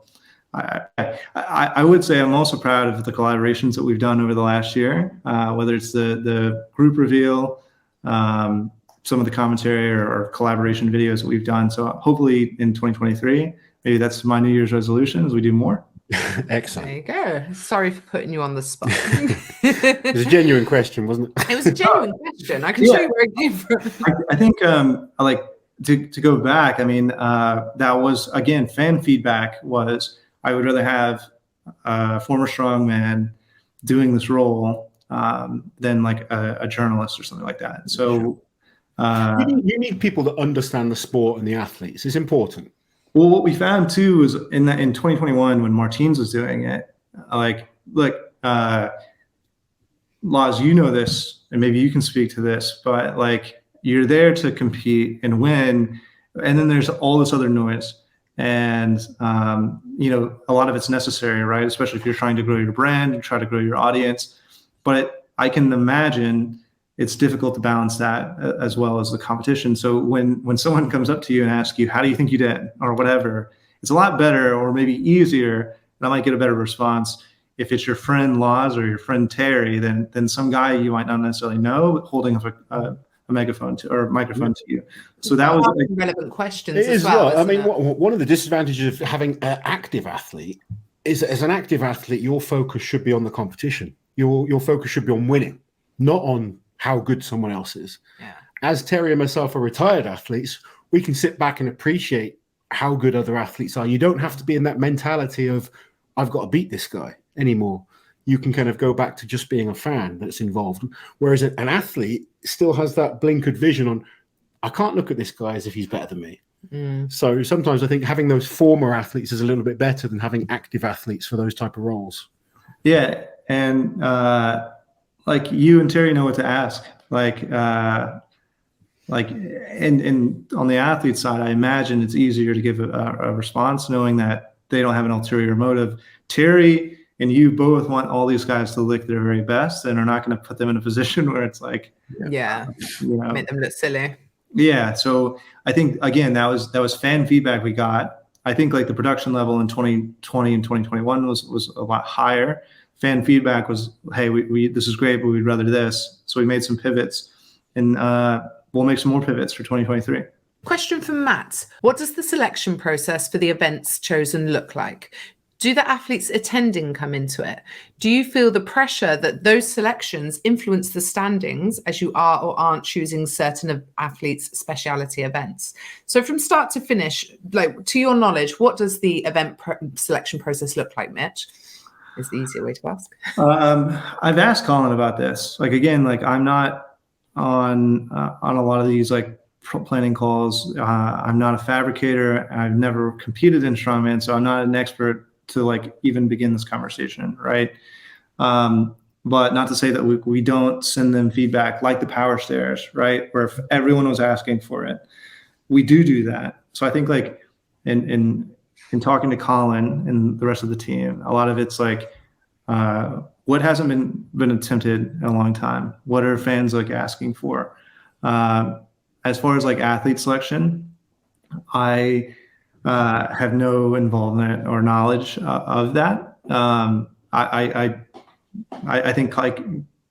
I would say I'm also proud of the collaborations that we've done over the last year, whether it's the group reveal, some of the commentary or collaboration videos that we've done. So hopefully in 2023, maybe that's my New Year's resolution as we do more. Excellent. There you go. Sorry for putting you on the spot. It was a genuine question, wasn't it? It was a genuine question. I can show you where it came from. I think like to go back, I mean, that was, again, fan feedback was, I would rather have a former strongman doing this role than like a journalist or something like that. So you need people that understand the sport and the athletes. It's important. Well, what we found too was in 2021 when Martins was doing it, like, look, Loz, you know this, and maybe you can speak to this, but like you're there to compete and win, and then there's all this other noise. And, you know, a lot of it's necessary, right? Especially if you're trying to grow your brand, you try to grow your audience. But I can imagine it's difficult to balance that as well as the competition. So when someone comes up to you and asks you, how do you think you did, or whatever, it's a lot better, or maybe easier, and I might get a better response if it's your friend Loz or your friend Terry than some guy you might not necessarily know holding up a megaphone or microphone to you. So that was relevant questions it as is well. I mean, one of the disadvantages of having an active athlete is, as an active athlete, your focus should be on the competition. Your focus should be on winning, not on how good someone else is. Yeah. As Terry and myself are retired athletes, we can sit back and appreciate how good other athletes are. You don't have to be in that mentality of, I've got to beat this guy anymore. You can kind of go back to just being a fan that's involved. Whereas an athlete still has that blinkered vision on, I can't look at this guy as if he's better than me. So sometimes I think having those former athletes is a little bit better than having active athletes for those type of roles. Yeah. And like you and Terry know what to ask. And on the athlete side, I imagine it's easier to give a response knowing that they don't have an ulterior motive. Terry and you both want all these guys to lick their very best and are not going to put them in a position where it's like, make them look silly. Yeah. So I think, again, that was fan feedback we got. I think like the production level in 2020 and 2021 was a lot higher. Fan feedback was, hey, we this is great, but we'd rather this. So we made some pivots, and we'll make some more pivots for 2023. Question from Matt. What does the selection process for the events chosen look like? Do the athletes attending come into it? Do you feel the pressure that those selections influence the standings as you are or aren't choosing certain athletes' speciality events? So from start to finish, like to your knowledge, what does the event selection process look like, Mitch? Is the easier way to ask. I've asked Colin about this. Like, again, like I'm not on a lot of these like planning calls. I'm not a fabricator. I've never competed in strongman, so I'm not an expert to like even begin this conversation, right? But not to say that we don't send them feedback like the power stairs, right? Where if everyone was asking for it, we do that. So I think like in talking to Colin and the rest of the team, a lot of it's like what hasn't been attempted in a long time. What are fans like asking for? As far as like athlete selection, I have no involvement or knowledge of that. I think like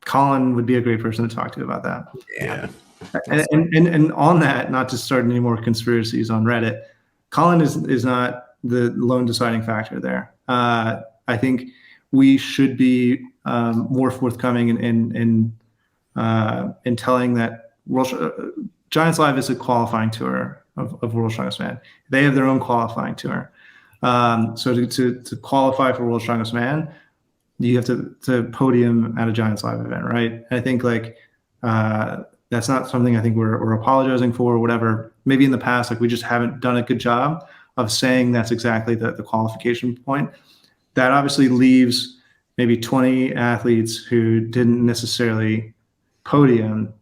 Colin would be a great person to talk to about that. Yeah. And on that, not to start any more conspiracies on Reddit, Colin is not the lone deciding factor there. I think we should be more forthcoming in telling that Giants Live is a qualifying tour of World's Strongest Man. They have their own qualifying tour. So to qualify for World's Strongest Man, you have to podium at a Giants Live event, right? And I think like that's not something I think we're apologizing for or whatever. Maybe in the past, like we just haven't done a good job of saying that's exactly the qualification point. That obviously leaves maybe 20 athletes who didn't necessarily podium.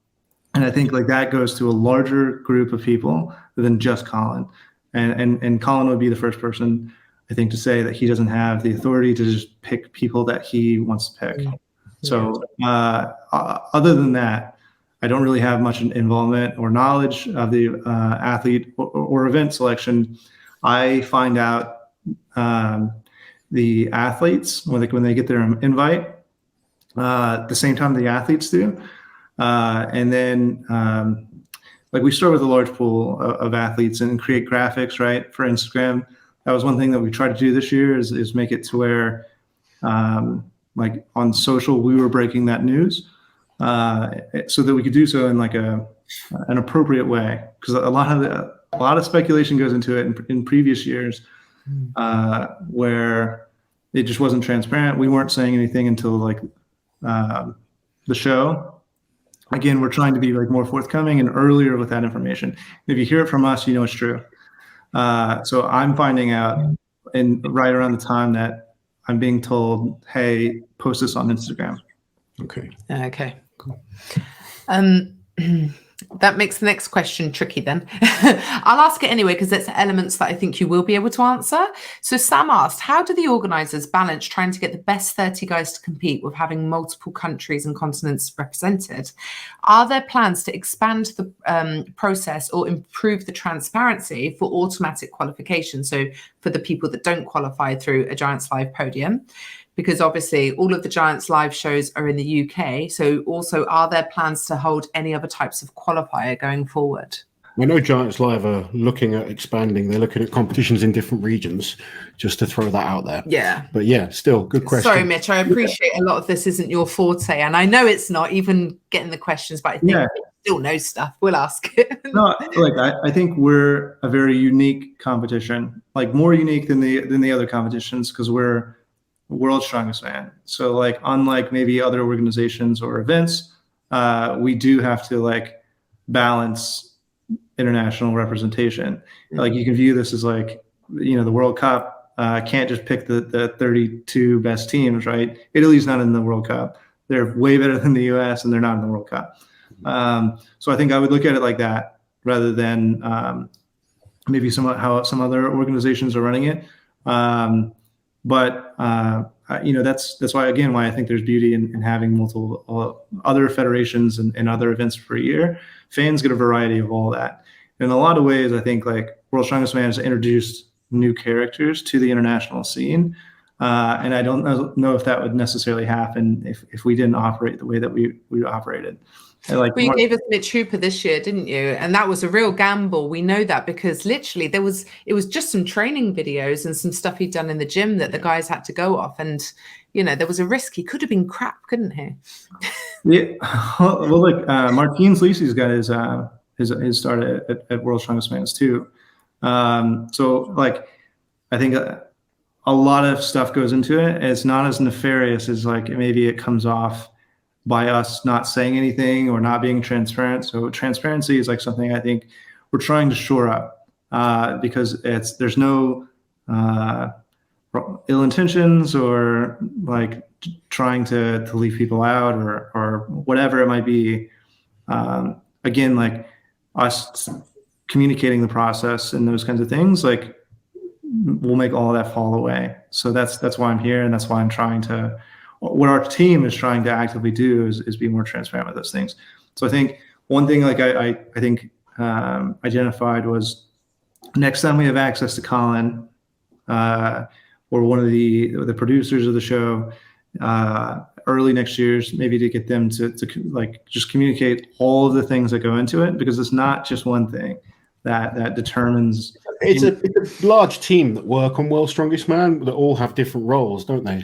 And I think like that goes to a larger group of people than just Colin. And Colin would be the first person, I think, to say that he doesn't have the authority to just pick people that he wants to pick. So other than that, I don't really have much involvement or knowledge of the athlete or event selection. I find out the athletes when they get their invite the same time the athletes do. And then like we start with a large pool of athletes and create graphics, right, for Instagram. That was one thing that we tried to do this year is make it to where like on social, we were breaking that news so that we could do so in like an appropriate way. Because a lot of speculation goes into it in previous years where it just wasn't transparent. We weren't saying anything until like the show. Again, we're trying to be like more forthcoming and earlier with that information. If you hear it from us, you know it's true. So I'm finding out right around the time that I'm being told, hey, post this on Instagram. Okay. Okay. Cool. That makes the next question tricky then. I'll ask it anyway, because it's elements that I think you will be able to answer. So Sam asked, how do the organisers balance trying to get the best 30 guys to compete with having multiple countries and continents represented? Are there plans to expand the process or improve the transparency for automatic qualification? So for the people that don't qualify through a Giants Live podium? Because obviously all of the Giants Live shows are in the UK. So also, are there plans to hold any other types of qualifier going forward? I know Giants Live are looking at expanding. They're looking at competitions in different regions, just to throw that out there. Yeah. But yeah, still, good question. Sorry, Mitch, I appreciate a lot of this isn't your forte. And I know it's not even getting the questions, but I think we still know stuff. We'll ask it. No, like I think we're a very unique competition, like more unique than the other competitions, because we're world's strongest man. So like, unlike maybe other organizations or events, we do have to like balance international representation. Mm-hmm. Like you can view this as like, the World Cup can't just pick the 32 best teams, right? Italy's not in the World Cup. They're way better than the US and they're not in the World Cup. So I think I would look at it like that rather than maybe how some other organizations are running it. But that's why I think there's beauty in having multiple other federations and other events per year. Fans get a variety of all that. In a lot of ways, I think like World's Strongest Man has introduced new characters to the international scene. And I don't know if that would necessarily happen if we didn't operate the way that we operated. Well, you gave us Mitch Hooper this year, didn't you? And that was a real gamble. We know that because literally it was just some training videos and some stuff he'd done in the gym that the guys had to go off. And, there was a risk. He could have been crap, couldn't he? Yeah. Well, like Martins Lisi's got his start at World's Strongest Man too. So like, I think a lot of stuff goes into it. It's not as nefarious as like maybe it comes off by us not saying anything or not being transparent. So transparency is like something I think we're trying to shore up because there's no ill intentions or like trying to leave people out or whatever it might be. Again, like us communicating the process and those kinds of things, like we'll make all of that fall away. So that's why I'm here, and that's why I'm trying to. What our team is trying to actively do is be more transparent with those things. So I think one thing like I think identified was next time we have access to Colin or one of the producers of the show early next year, maybe to get them to like just communicate all of the things that go into it, because it's not just one thing that determines. It's a large team that work on World's Strongest Man that all have different roles, don't they?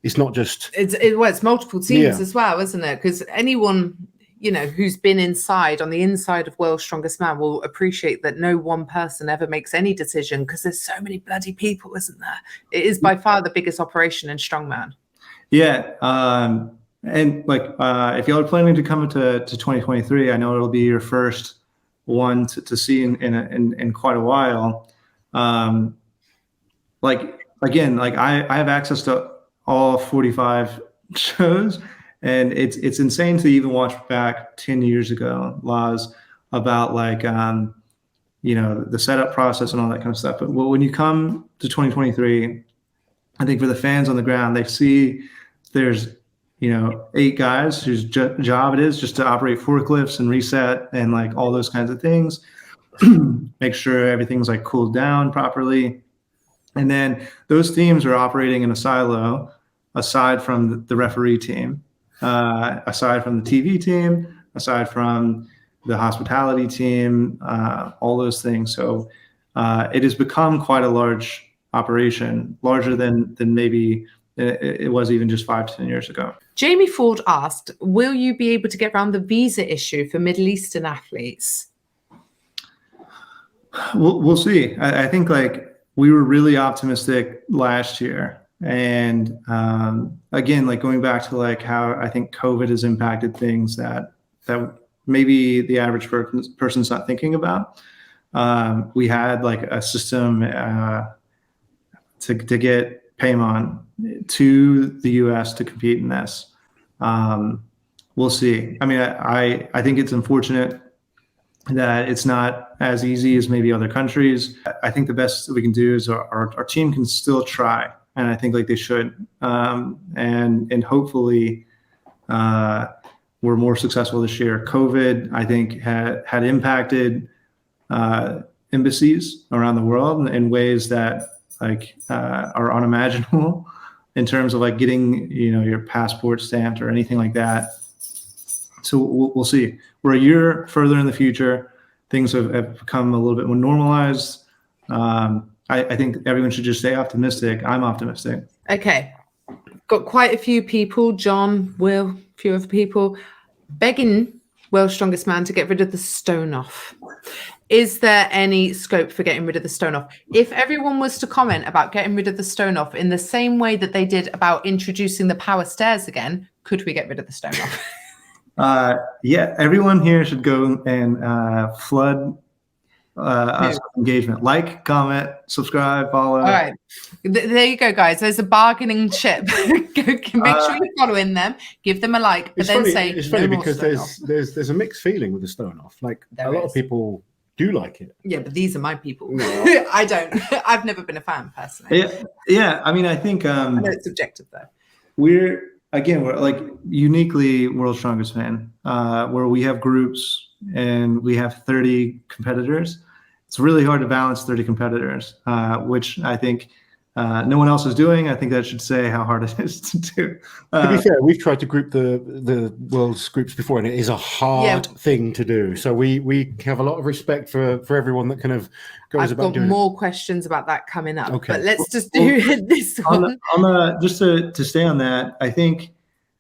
It's not just it's multiple teams as well, isn't it? Because anyone who's been on the inside of World's Strongest Man will appreciate that no one person ever makes any decision, because there's so many bloody people, isn't there? It is by far the biggest operation in Strongman. Yeah, and like if y'all are planning to come to 2023, I know it'll be your first one to see in quite a while. Like again, like I have access to all 45 shows, and it's insane to even watch back 10 years ago, Loz, about like the setup process and all that kind of stuff. But when you come to 2023, I think for the fans on the ground, they see there's 8 guys whose job it is just to operate forklifts and reset and like all those kinds of things, make sure everything's like cooled down properly. And then those teams are operating in a silo, aside from the referee team, aside from the TV team, aside from the hospitality team, all those things. So it has become quite a large operation, larger than maybe it was even just 5 to 10 years ago. Jamie Ford asked, will you be able to get around the visa issue for Middle Eastern athletes? We'll see. I think like we were really optimistic last year. And again, like going back to like how I think COVID has impacted things that maybe the average person's not thinking about. We had like a system to get Paymon to the US to compete in this. we'll see. I mean, I think it's unfortunate that it's not as easy as maybe other countries. I think the best that we can do is our team can still try, and I think like they should, and hopefully we're more successful this year. COVID, I think, had impacted embassies around the world in ways that like are unimaginable in terms of like getting your passport stamped or anything like that. So we'll see. We're a year further in the future. Things have become a little bit more normalized. I think everyone should just stay optimistic. I'm optimistic. Okay. Got quite a few people, John, Will, a few other people, begging World's Strongest Man to get rid of the stone off. Is there any scope for getting rid of the stone off? If everyone was to comment about getting rid of the stone off in the same way that they did about introducing the power stairs again, could we get rid of the stone off? Yeah, everyone here should go and flood us with engagement. Like, comment, subscribe, follow. All right. There you go, guys. There's a bargaining chip. Make sure you're following them. Give them a like, but then say it's funny because there's a mixed feeling with the stone off. Like a lot of people do like it. Yeah, but these are my people. No. I don't. I've never been a fan personally. Yeah. I mean, I think I know it's subjective though. We're like uniquely World's Strongest Man, where we have groups and we have 30 competitors. It's really hard to balance 30 competitors, which I think no one else is doing. I think that should say how hard it is to do. To be fair, we've tried to group the world's groups before, and it is a hard thing to do. So we have a lot of respect for everyone that kind of goes about doing it. I've got more questions about that coming up, but let's just do this one. Just to stay on that, I think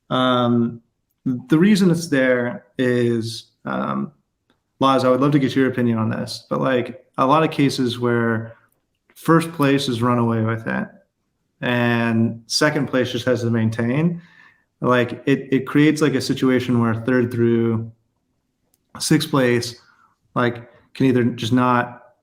the reason it's there is, Loz, I would love to get your opinion on this, but like a lot of cases where first place is run away with it and second place just has to maintain, like it creates like a situation where third through sixth place like can either just not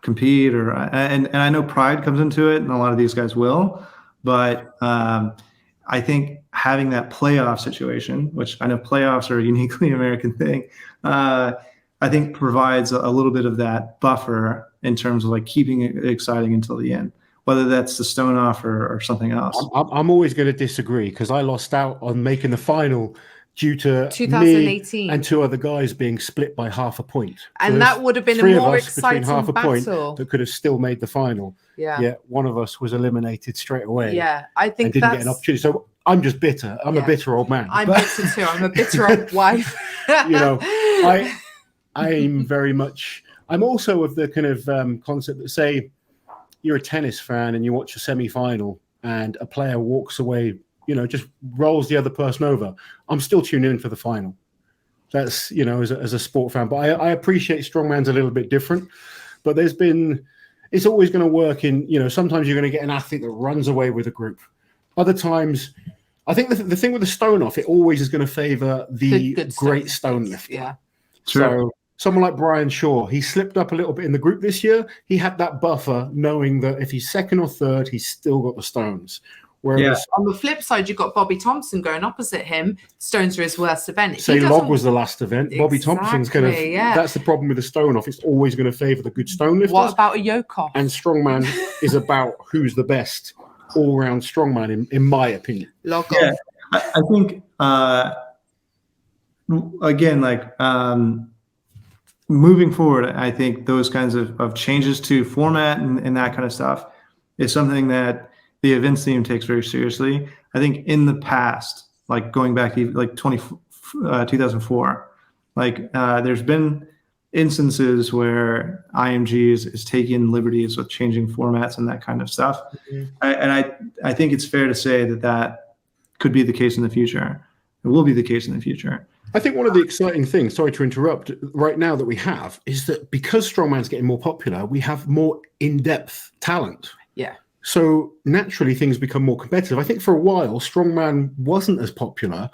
compete or and I know pride comes into it and a lot of these guys will, but I think having that playoff situation, which I know playoffs are a uniquely American thing, I think provides a little bit of that buffer in terms of like keeping it exciting until the end, whether that's the stone off or something else. I'm always going to disagree because I lost out on making the final due to 2018 me and two other guys being split by half a point. And so that would have been a more exciting half a point battle. that could have still made the final. Yeah. Yet one of us was eliminated straight away. Yeah, I think didn't get an opportunity. So I'm just bitter. I'm a bitter old man. I'm bitter too. I'm a bitter old wife. I'm very much. I'm also of the kind of concept that say you're a tennis fan and you watch a semi-final and a player walks away, just rolls the other person over. I'm still tuning in for the final. That's as a sport fan. But I appreciate Strongman's a little bit different. But it's always going to work in. Sometimes you're going to get an athlete that runs away with a group. Other times, I think the thing with the stone off, it always is going to favor the great stone lifter. Yeah. So someone like Brian Shaw, he slipped up a little bit in the group this year. He had that buffer, knowing that if he's second or third, he's still got the stones. Whereas on the flip side, you've got Bobby Thompson going opposite him. Stones are his worst event. Say log was the last event. Exactly, Bobby Thompson's kind of that's the problem with the stone off. It's always going to favour the good stone lifters. What about a yoke off? And Strongman is about who's the best all-round Strongman, in my opinion. Log off. I think again, like moving forward, I think those kinds of changes to format and that kind of stuff is something that the events team takes very seriously. I think in the past, like going back to like 2004, like there's been instances where IMG is taking liberties with changing formats and that kind of stuff. Mm-hmm. I think it's fair to say that could be the case in the future. It will be the case in the future. I think one of the exciting things, sorry to interrupt, right now that we have is that because Strongman's getting more popular, we have more in-depth talent. Yeah. So naturally things become more competitive. I think for a while, Strongman wasn't as popular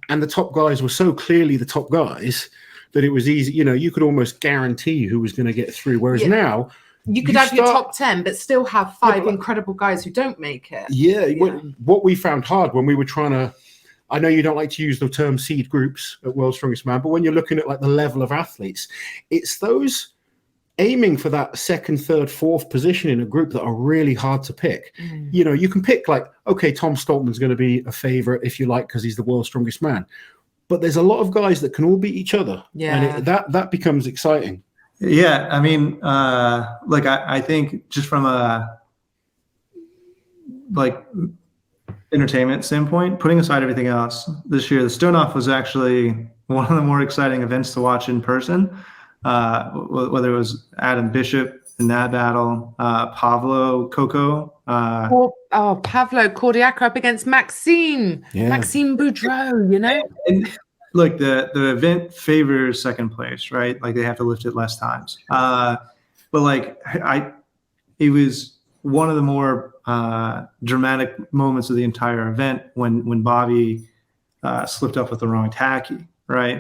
and the top guys were so clearly the top guys that it was easy. You could almost guarantee who was going to get through. Whereas now you could have your top 10, but still have five incredible guys who don't make it. Yeah. What we found hard when we were trying to I know you don't like to use the term seed groups at World's Strongest Man, but when you're looking at like the level of athletes, it's those aiming for that second, third, fourth position in a group that are really hard to pick. You know, you can pick like, okay, Tom Stoltman's going to be a favorite if you like, because he's the world's strongest man. But there's a lot of guys that can all beat each other. And that becomes exciting. Yeah. I mean, like I think just from a like entertainment standpoint, putting aside everything else, this year, the Stone Off was actually one of the more exciting events to watch in person. Whether it was Adam Bishop in that battle, Pavlo Coco. Pavlo Cordiaco up against Maxime Boudreau, you know? And look, the event favors second place, right? Like they have to lift it less times. But like it was one of the more dramatic moments of the entire event when Bobby slipped up with the wrong tacky. Right.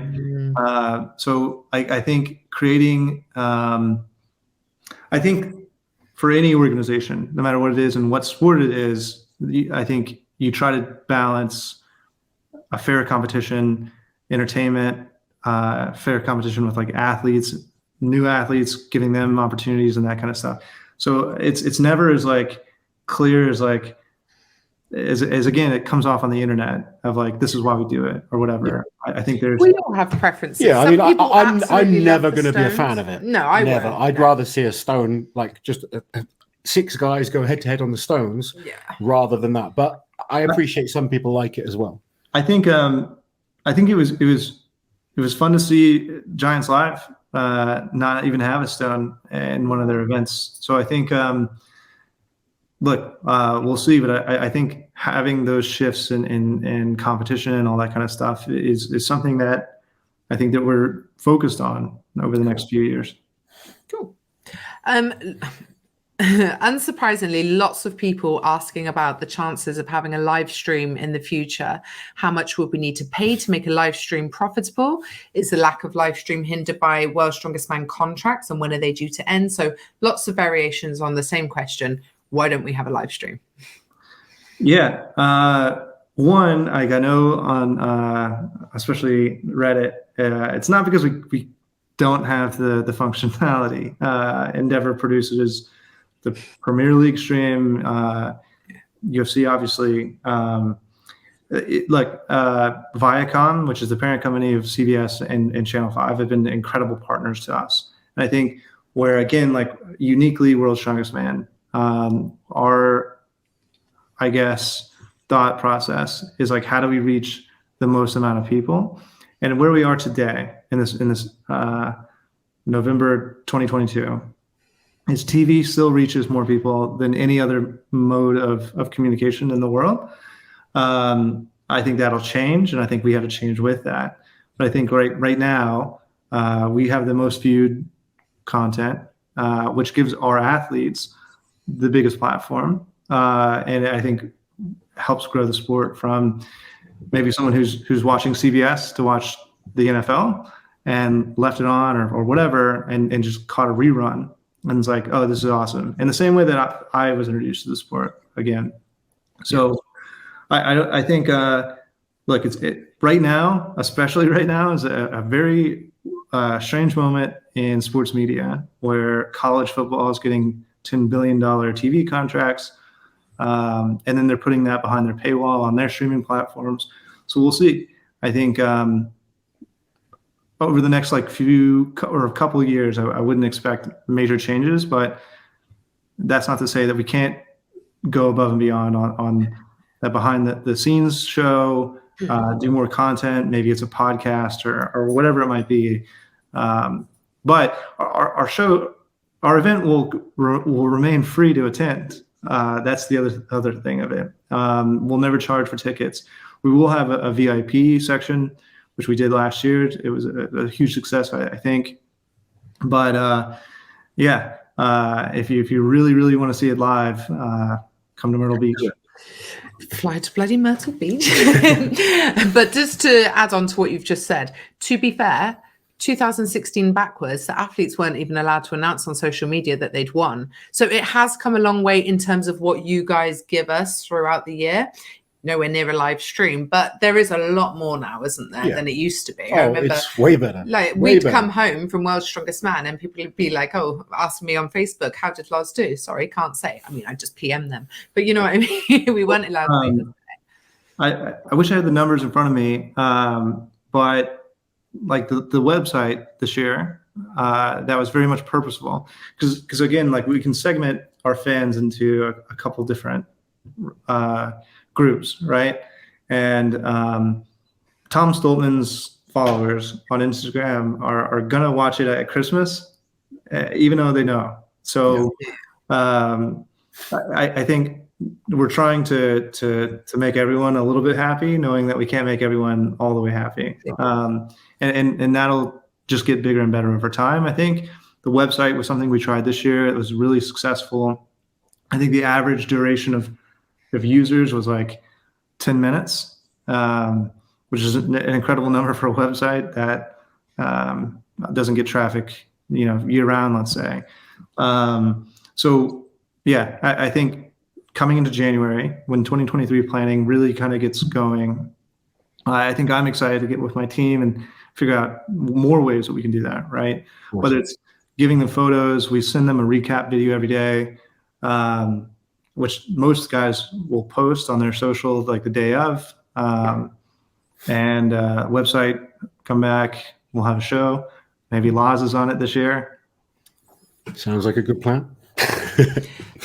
So I think creating, I think for any organization, no matter what it is and what sport it is, I think you try to balance a fair competition, entertainment, fair competition with like athletes, new athletes, giving them opportunities and that kind of stuff. So it's never as like clear as like, as again, it comes off on the internet of like, this is why we do it or whatever. I think we all have preferences. Yeah, I mean, I'm never going to be a fan of it. No, I never. I'd rather see a stone like just 6 guys go head to head on the stones, rather than that. But I appreciate some people like it as well. I think it was fun to see Giants Live not even have a stone in one of their events. So I think. Look, we'll see, but I think having those shifts in competition and all that kind of stuff is something that I think that we're focused on over the next few years. Cool. Unsurprisingly, lots of people asking about the chances of having a live stream in the future. How much would we need to pay to make a live stream profitable? Is the lack of live stream hindered by World's Strongest Man contracts, and when are they due to end? So lots of variations on the same question. Why don't we have a live stream? Yeah. One, like I know on especially Reddit, it's not because we don't have the functionality. Endeavor produces the Premier League stream, UFC, obviously. Viacom, which is the parent company of CBS and Channel 5, have been incredible partners to us. And I think where, again, like uniquely World's Strongest Man, our, I guess, thought process is like, how do we reach the most amount of people? And where we are today in this November 2022 is TV still reaches more people than any other mode of communication in the world. I think that'll change, and I think we have to change with that. But I think right now we have the most viewed content, which gives our athletes the biggest platform, and I think helps grow the sport from maybe someone who's watching CBS to watch the NFL and left it on or whatever and just caught a rerun and it's like, oh, this is awesome. In the same way that I was introduced to the sport again. So I think look, right now, especially right now, is a very strange moment in sports media where college football is getting $10 billion TV contracts, and then they're putting that behind their paywall on their streaming platforms. So we'll see. I think over the next couple of years, I wouldn't expect major changes, but that's not to say that we can't go above and beyond on that behind the scenes show, do more content. Maybe it's a podcast or whatever it might be. But our event will remain free to attend. That's the other thing of it. We'll never charge for tickets. We will have a VIP section, which we did last year. It was a huge success, I think. But if you really want to see it live, come to Myrtle Beach. Fly to bloody Myrtle Beach. But just to add on to what you've just said, to be fair, 2016 backwards, the athletes weren't even allowed to announce on social media that they'd won. So it has come a long way in terms of what you guys give us throughout the year. nowhere near a live stream, but there is a lot more now, isn't there, than it used to be. I remember it's way better. Like we'd come home from World's Strongest Man and people would be like, oh, ask me on Facebook, how did Loz do? Sorry, can't say. I mean, I just PM them, but you know what I mean? We weren't allowed to. I wish I had the numbers in front of me, but like the website this year, that was very much purposeful because again, like we can segment our fans into a couple different groups, right? And Tom Stoltman's followers on Instagram are gonna watch it at Christmas, even though they know. So I think we're trying to make everyone a little bit happy, knowing that we can't make everyone all the way happy. And that'll just get bigger and better over time. I think the website was something we tried this year. It was really successful. I think the average duration of users was like 10 minutes, which is an incredible number for a website that doesn't get traffic, year round, let's say. So yeah, I think coming into January, when 2023 planning really kind of gets going, I think I'm excited to get with my team and figure out more ways that we can do that, right? Whether it's giving them photos, we send them a recap video every day, which most guys will post on their social like the day of, and website, come back, we'll have a show. Maybe Loz is on it this year. Sounds like a good plan.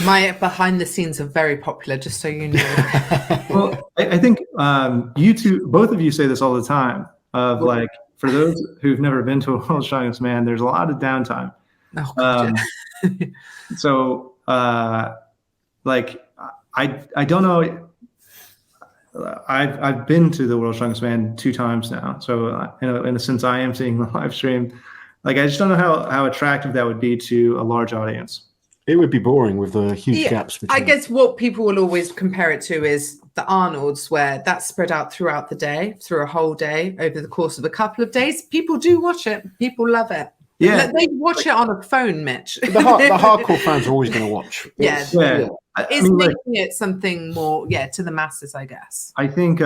My behind the scenes are very popular, just so you know. Well, I think you two, both of you say this all the time of like, for those who've never been to a World's Strongest Man, there's a lot of downtime. Oh, God, So like, I don't know. I've been to the World's Strongest Man 2 times now. So in a sense, I am seeing the live stream. Like, I just don't know how attractive that would be to a large audience. It would be boring with the huge gaps between. I guess what people will always compare it to is the Arnold's, where that's spread out throughout the day, through a whole day, over the course of a couple of days. People do watch it. People love it. Yeah, they watch it on a phone, Mitch. The hardcore fans are always going to watch. It's making it something more, to the masses, I guess. I think,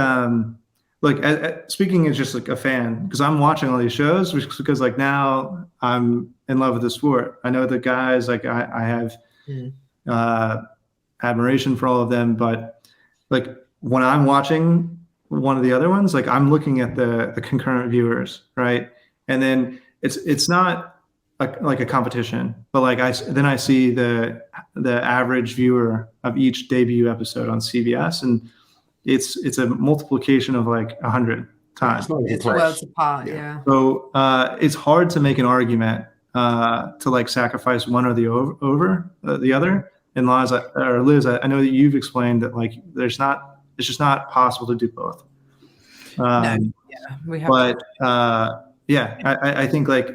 speaking as just like a fan, because I'm watching all these shows, because like now I'm in love with the sport. I know the guys, like I have admiration for all of them, but like when I'm watching one of the other ones, like I'm looking at the concurrent viewers, right? And then it's not like a competition, but like I see the average viewer of each debut episode on CBS, and it's a multiplication of like 100 times. It's worlds apart, yeah. So it's hard to make an argument to like sacrifice one or the other. And Liz, I know that you've explained that like it's just not possible to do both. We have. But I think like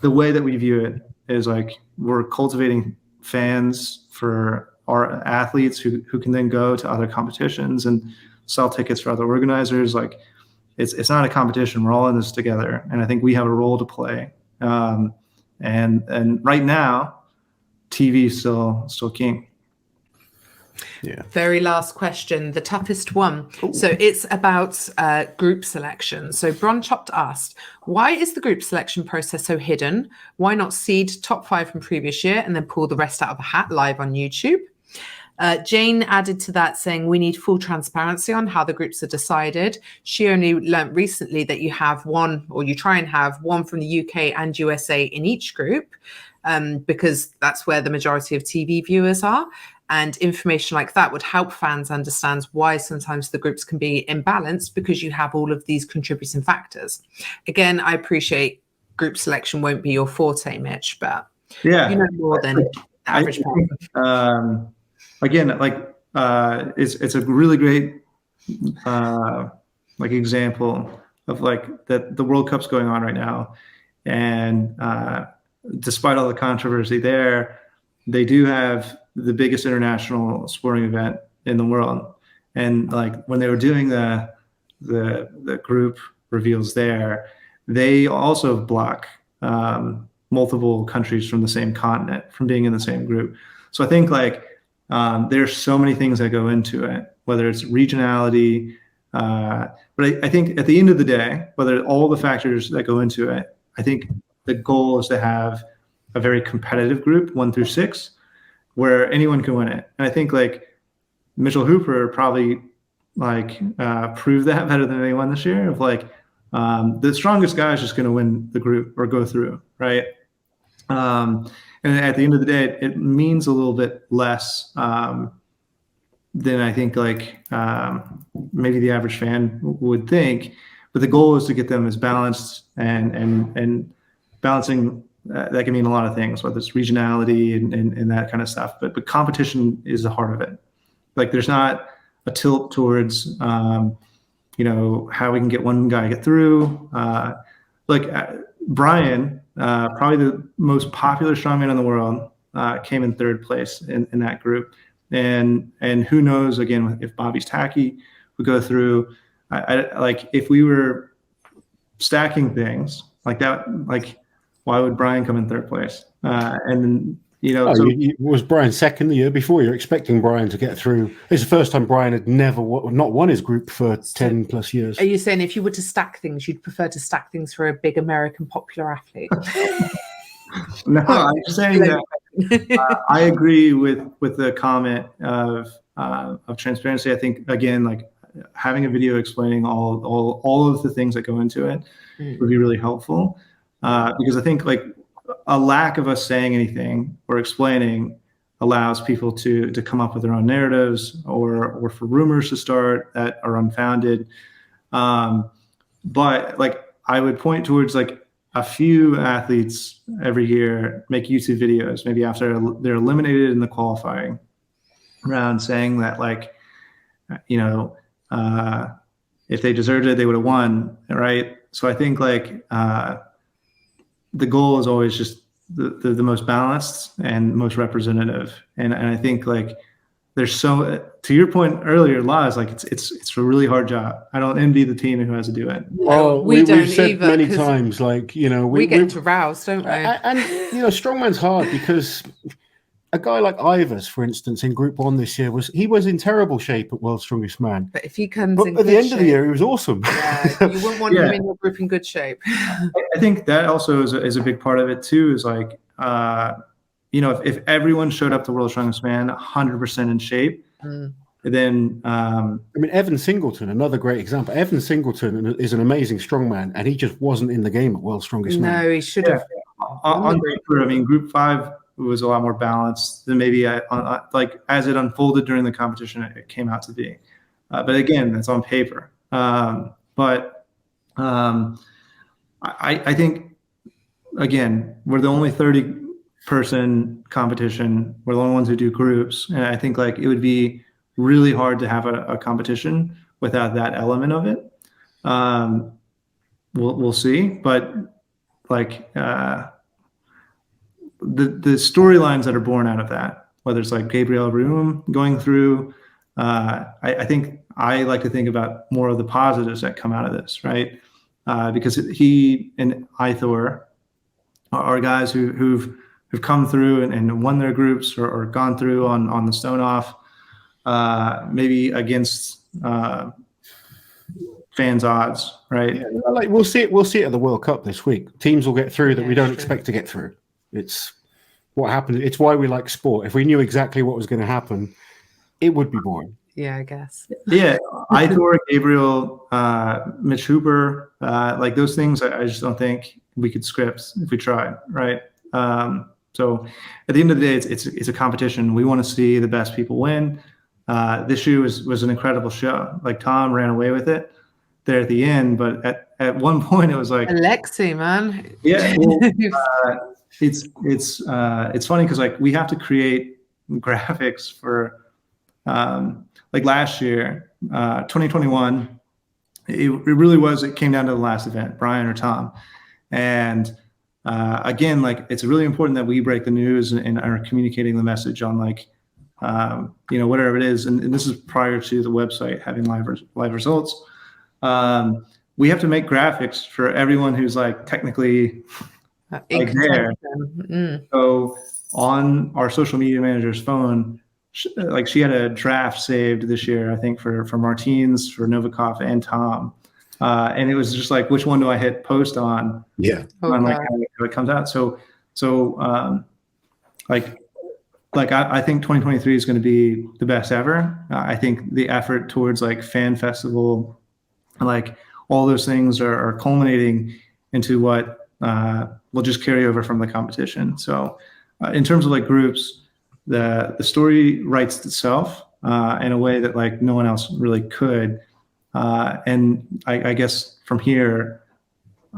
the way that we view it is like we're cultivating fans for our athletes who can then go to other competitions and sell tickets for other organizers. Like it's not a competition. We're all in this together. And I think we have a role to play. And right now, TV is still king. Yeah. Very last question, the toughest one. Ooh. So it's about group selection. So Bronchopped asked, why is the group selection process so hidden? Why not seed top 5 from previous year and then pull the rest out of a hat live on YouTube? Jane added to that saying, we need full transparency on how the groups are decided. She only learnt recently that you have one, or you try and have one from the UK and USA in each group, because that's where the majority of TV viewers are. And information like that would help fans understand why sometimes the groups can be imbalanced, because you have all of these contributing factors. Again, I appreciate group selection won't be your forte, Mitch, but you know more than the average person. Again, like it's a really great like example of like that the World Cup's going on right now, and despite all the controversy there, they do have the biggest international sporting event in the world. And like when they were doing the group reveals there, they also block multiple countries from the same continent from being in the same group. So I think like there's so many things that go into it. whether it's regionality. But I think at the end of the day, whether all the factors that go into it, I think the goal is to have a very competitive group, 1 through 6, where anyone can win it. And I think like Mitchell Hooper probably like proved that better than anyone this year. Of like the strongest guy is just going to win the group or go through, right? And at the end of the day, it means a little bit less than I think like maybe the average fan would think. But the goal is to get them as balanced and balancing. That can mean a lot of things, whether it's regionality and that kind of stuff. But competition is the heart of it. Like there's not a tilt towards you know, how we can get one guy get through. Brian, probably the most popular strongman in the world, came in 3rd place in that group. And who knows, again, if Bobby's tacky would go through. I like if we were stacking things like that, like why would Brian come in 3rd place? And you know, was Brian 2nd the year before? You're expecting Brian to get through. It's the first time Brian had never not won his group for 10 plus years. Are you saying if you were to stack things, you'd prefer to stack things for a big American popular athlete? No, I'm saying that I agree with the comment of transparency. I think again, like having a video explaining all of the things that go into it would be really helpful, because I think like a lack of us saying anything or explaining allows people to come up with their own narratives or for rumors to start that are unfounded. But like I would point towards like a few athletes every year make YouTube videos, maybe after they're eliminated in the qualifying round, saying that like, you know, if they deserved it, they would have won, right? So I think like the goal is always just the most balanced and most representative. And I think like there's so, to your point earlier, Loz, like it's a really hard job. I don't envy the team who has to do it. Well, we've said either, many times, like, you know, we get roused, don't we? And you know, strongman's hard because a guy like Ivers, for instance, in Group 1 this year, was in terrible shape at World's Strongest Man. But if he comes in at the end of the year, he was awesome. Yeah, you wouldn't want him in your group in good shape. I think that also is a big part of it too. Is like, you know, if everyone showed up to World's Strongest Man 100% in shape, then I mean, Evan Singleton, another great example. Evan Singleton is an amazing strongman, and he just wasn't in the game at World's Strongest Man. No, he should have. On paper, I mean, Group 5 was a lot more balanced than maybe like as it unfolded during the competition, it came out to be. But again, that's on paper. But I think, again, we're the only 30-person competition. We're the only ones who do groups. And I think like it would be really hard to have a competition without that element of it. We'll see. But like the storylines that are born out of that, whether it's like Gabriel Room going through, I think I like to think about more of the positives that come out of this, right? Because he and Ithor are guys who've come through and won their groups or gone through on the stone off, maybe against fans' odds, right? Yeah, like we'll see it at the World Cup this week. Teams will get through that we don't expect to get through. It's what happened. It's why we like sport. If we knew exactly what was going to happen, it would be boring. Yeah, I guess. Yeah, Ithor, Gabriel, Mitch Hooper, like those things, I just don't think we could script if we tried, right? So at the end of the day, it's a competition. We want to see the best people win. This year was an incredible show. Like Tom ran away with it there at the end, but at one point it was like Alexi, man. Yeah, well, it's funny because like we have to create graphics for like last year, 2021. It really was. It came down to the last event, Brian or Tom, and again, like it's really important that we break the news and are communicating the message on like you know, whatever it is. And this is prior to the website having live results. We have to make graphics for everyone who's like technically like there. So on our social media manager's phone, she had a draft saved this year, I think, for Martins, for Novikov, and Tom. And it was just like, which one do I hit post on? Yeah. On like how it comes out. So I think 2023 is going to be the best ever. I think the effort towards like fan festival, like all those things are culminating into what will just carry over from the competition. So in terms of like groups, the story writes itself in a way that like no one else really could. And I guess from here,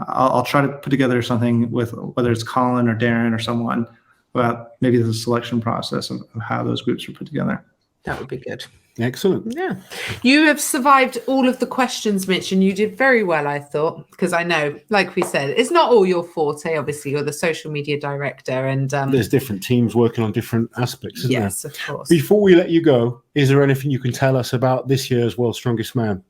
I'll try to put together something with whether it's Colin or Darren or someone about maybe the selection process of how those groups are put together. That would be good. Excellent. Yeah. You have survived all of the questions, Mitch, and you did very well, I thought, because I know, like we said, it's not all your forte. Obviously, you're the social media director, and there's different teams working on different aspects, isn't there? Yes, of course. Before we let you go, is there anything you can tell us about this year's World's Strongest Man?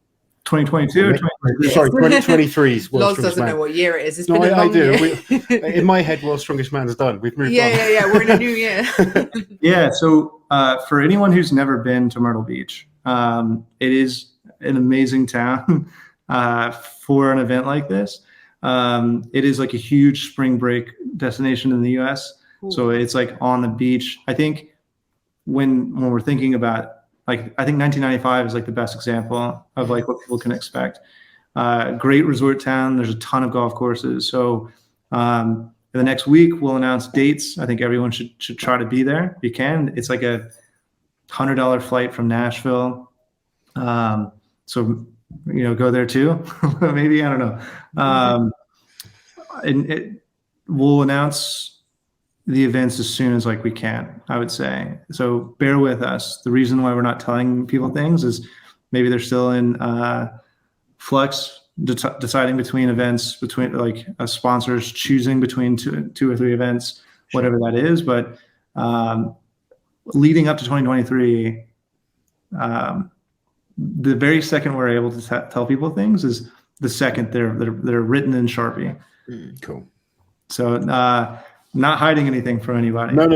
2022 or 2023? Sorry, 2023's World's Loz Strongest doesn't Man. know what year it is. It's No, been a long I do. year. In my head, World's Strongest Man's done. We've moved on. Yeah. We're in a new year. Yeah. So for anyone who's never been to Myrtle Beach, it is an amazing town for an event like this. It is like a huge spring break destination in the U.S. Ooh. So it's like on the beach. I think when we're thinking about, like, I think 1995 is like the best example of like what people can expect. Great resort town. There's a ton of golf courses. So in the next week, we'll announce dates. I think everyone should try to be there if you can. It's like a $100 flight from Nashville. So, go there too. Maybe, I don't know. And we'll announce the events as soon as like we can, I would say. So bear with us. The reason why we're not telling people things is maybe they're still in flux, deciding between events, between like sponsors choosing between two or three events, whatever that is. But leading up to 2023, the very second we're able to tell people things is the second they're written in Sharpie. Cool. So not hiding anything from anybody. No.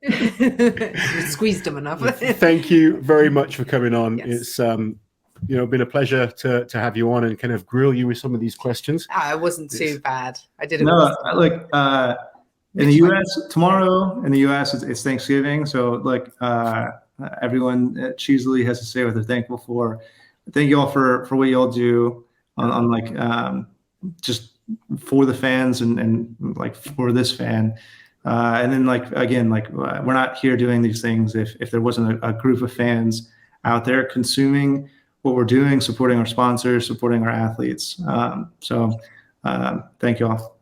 You squeezed them enough. Thank you very much for coming on. Yes. It's been a pleasure to have you on and kind of grill you with some of these questions. It wasn't too bad. I did it. No, like in the U.S. tomorrow, in the U.S. it's Thanksgiving, so like everyone at Cheesily has to say what they're thankful for. Thank you all for what you all do on like just for the fans and like for this fan. And then like, again, like we're not here doing these things if there wasn't a group of fans out there consuming what we're doing, supporting our sponsors, supporting our athletes. So thank you all.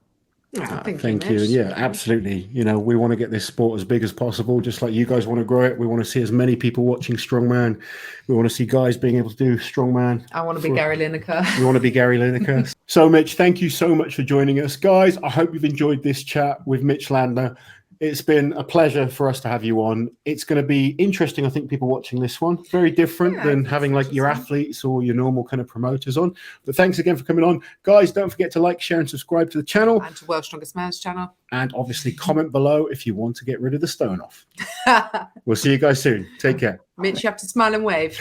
Thank you. Yeah, absolutely. We want to get this sport as big as possible, just like you guys want to grow it. We want to see as many people watching Strongman. We want to see guys being able to do Strongman. I want to be Gary Lineker. We want to be Gary Lineker. So, Mitch, thank you so much for joining us. Guys, I hope you've enjoyed this chat with Mitch Landner. It's been a pleasure for us to have you on. It's going to be interesting, I think, people watching this one. Very different than having like your athletes or your normal kind of promoters on. But thanks again for coming on. Guys, don't forget to like, share, and subscribe to the channel. And to World's Strongest Man's channel. And obviously comment below if you want to get rid of the stone off. We'll see you guys soon. Take care. Mitch, you have to smile and wave.